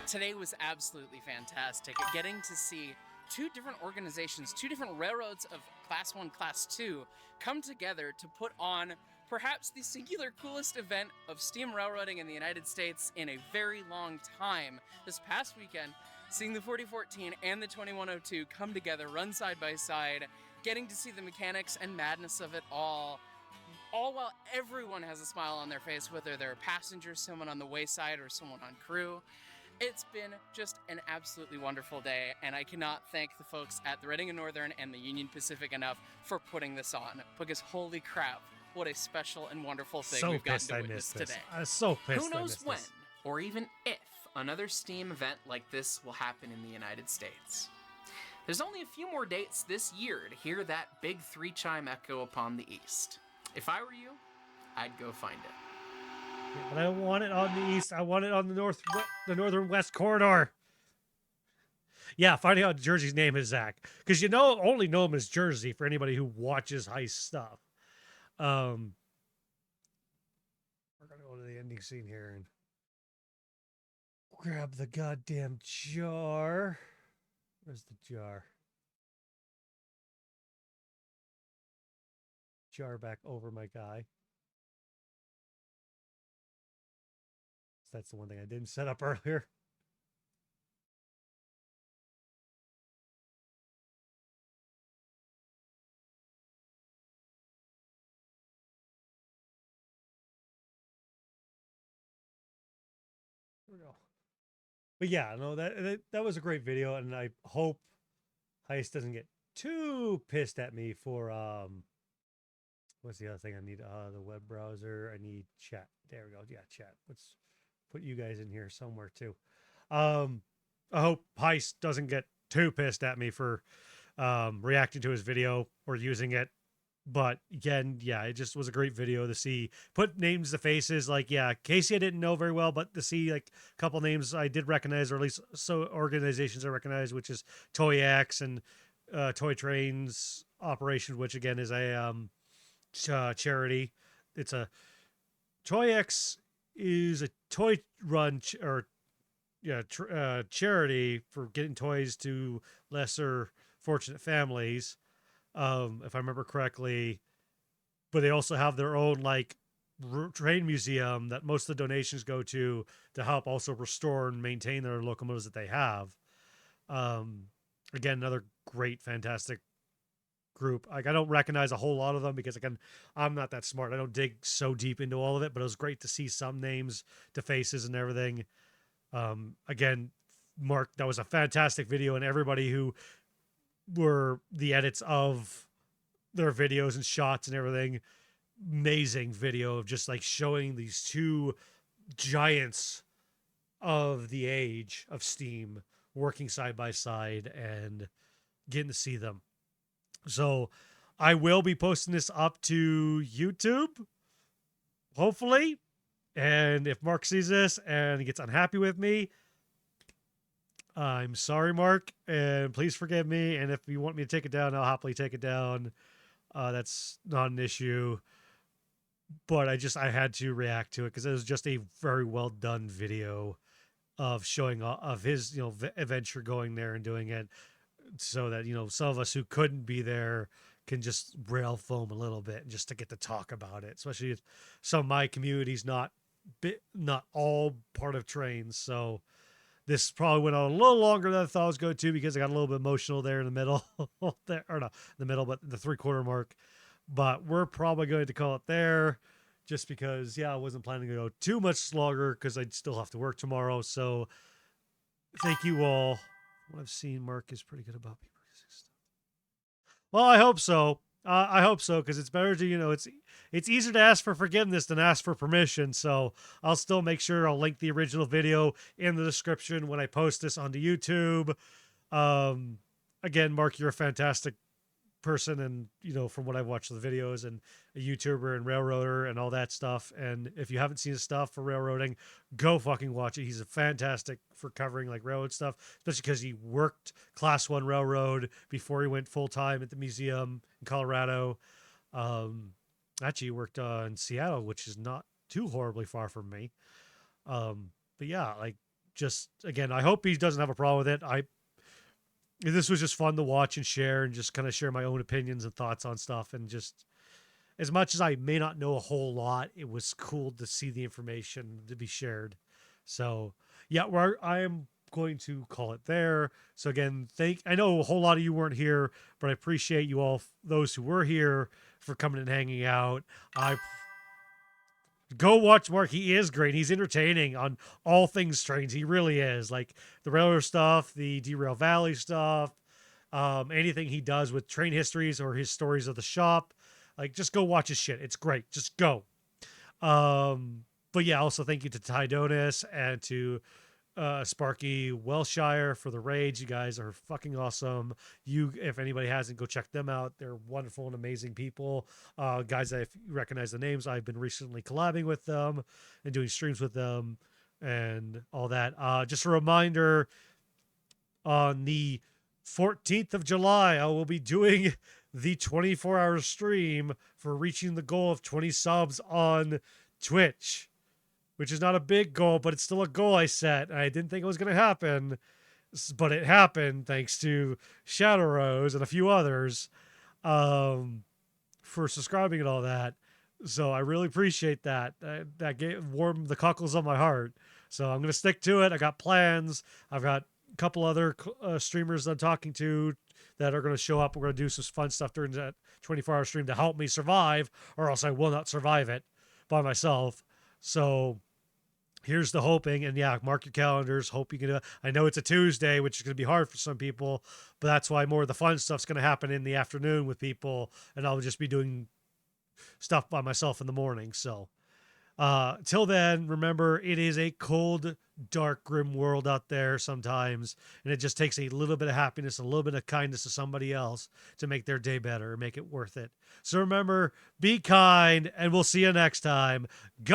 Today was absolutely fantastic. Getting to see two different organizations, two different railroads of Class 1, Class 2 come together to put on perhaps the singular coolest event of steam railroading in the United States in a very long time. This past weekend, seeing the 4014 and the 2102 come together, run side by side, getting to see the mechanics and madness of it all while everyone has a smile on their face, whether they're passengers, someone on the wayside, or someone on crew. It's been just an absolutely wonderful day, and I cannot thank the folks at the Reading and Northern and the Union Pacific enough for putting this on, because holy crap, what a special and wonderful thing So we've gotten pissed to I witness missed this. today. I was so pissed Who I knows missed when, this. or even if, another steam event like this will happen in the United States. There's only a few more dates this year to hear that big three-chime echo upon the east. If I were you, I'd go find it. Yeah, but I don't want it on the east. I want it on the the northern west corridor. Yeah, finding out Jersey's name is Zach, because only know him as Jersey for anybody who watches Hyce stuff. We're gonna go to the ending scene here and grab the goddamn jar. Where's the jar? Jar back over my guy. That's the one thing I didn't set up earlier. There we go. But yeah, no, that was a great video, and I hope Hyce doesn't get too pissed at me for what's the other thing I need? The web browser. I need chat. There we go. Yeah, chat. Let's put you guys in here somewhere too. I hope Hyce doesn't get too pissed at me for reacting to his video or using it. But again, yeah, it just was a great video to see. Put names to faces. Like, yeah, Casey I didn't know very well, but to see like a couple names I did recognize, or at least so organizations I recognize, which is Toy X and Toy Trains Operation, which again is a charity. It's a Toy X is a toy run charity for getting toys to lesser fortunate families, if I remember correctly. But they also have their own like train museum that most of the donations go to help also restore and maintain their locomotives that they have. Again, another great, fantastic group. Like, I don't recognize a whole lot of them because, again, I'm not that smart. I don't dig so deep into all of it, but it was great to see some names to faces and everything. Again, Mark, that was a fantastic video, and everybody who were the edits of their videos and shots and everything, amazing video of just like showing these two giants of the age of steam working side by side and getting to see them. So I will be posting this up to YouTube, hopefully. And if Mark sees this and he gets unhappy with me, I'm sorry, Mark, and please forgive me. And if you want me to take it down, I'll happily take it down. That's not an issue. But I had to react to it because it was just a very well done video of showing of his, adventure going there and doing it, so that, some of us who couldn't be there can just rail foam a little bit and just to get to talk about it, especially if some of my community's not all part of trains. So this probably went on a little longer than I thought it was going to because I got a little bit emotional there in the middle, there, or not the middle, but the 3/4 mark. But we're probably going to call it there just because, yeah, I wasn't planning to go too much longer because I'd still have to work tomorrow. So thank you all. What I've seen, Mark is pretty good about people. Well, I hope so. I hope so because it's better to, it's easier to ask for forgiveness than ask for permission. So I'll still make sure I'll link the original video in the description when I post this onto YouTube. Again, Mark, you're a fantastic person, and from what I've watched the videos, and a YouTuber and railroader and all that stuff. And if you haven't seen his stuff for railroading, go fucking watch it. He's a fantastic for covering like railroad stuff, especially because he worked Class 1 railroad before he went full time at the museum in Colorado. Actually, he worked in Seattle, which is not too horribly far from me. But yeah, like, just again, I hope he doesn't have a problem with it. This was just fun to watch and share, and just kind of share my own opinions and thoughts on stuff. And just, as much as I may not know a whole lot, it was cool to see the information to be shared. So yeah, I am going to call it there. So again, I know a whole lot of you weren't here, but I appreciate you all, those who were here, for coming and hanging out. Go watch Mark. He is great. He's entertaining on all things trains. He really is. Like the railroad stuff, the Derail Valley stuff, anything he does with train histories or his stories of the shop. Like, just go watch his shit. It's great. Just go. But yeah, also thank you to Tydonis and to Sparky Welshire for the raids. You guys are fucking awesome. If anybody hasn't, go check them out. They're wonderful and amazing people. Guys, if you recognize the names, I've been recently collabing with them and doing streams with them and all that. Just a reminder, on the 14th of July, I will be doing the 24-hour stream for reaching the goal of 20 subs on Twitch, which is not a big goal, but it's still a goal I set. I didn't think it was going to happen, but it happened thanks to Shadow Rose and a few others for subscribing and all that. So I really appreciate that. That warmed the cockles on my heart. So I'm going to stick to it. I got plans. I've got a couple other streamers I'm talking to that are going to show up. We're going to do some fun stuff during that 24-hour stream to help me survive, or else I will not survive it by myself. So here's the hoping, and yeah, mark your calendars. Hope you can. I know it's a Tuesday, which is going to be hard for some people, but that's why more of the fun stuff's going to happen in the afternoon with people, and I'll just be doing stuff by myself in the morning. So till then, remember, it is a cold, dark, grim world out there sometimes, and it just takes a little bit of happiness, a little bit of kindness to somebody else to make their day better, make it worth it. So remember, be kind, and we'll see you next time.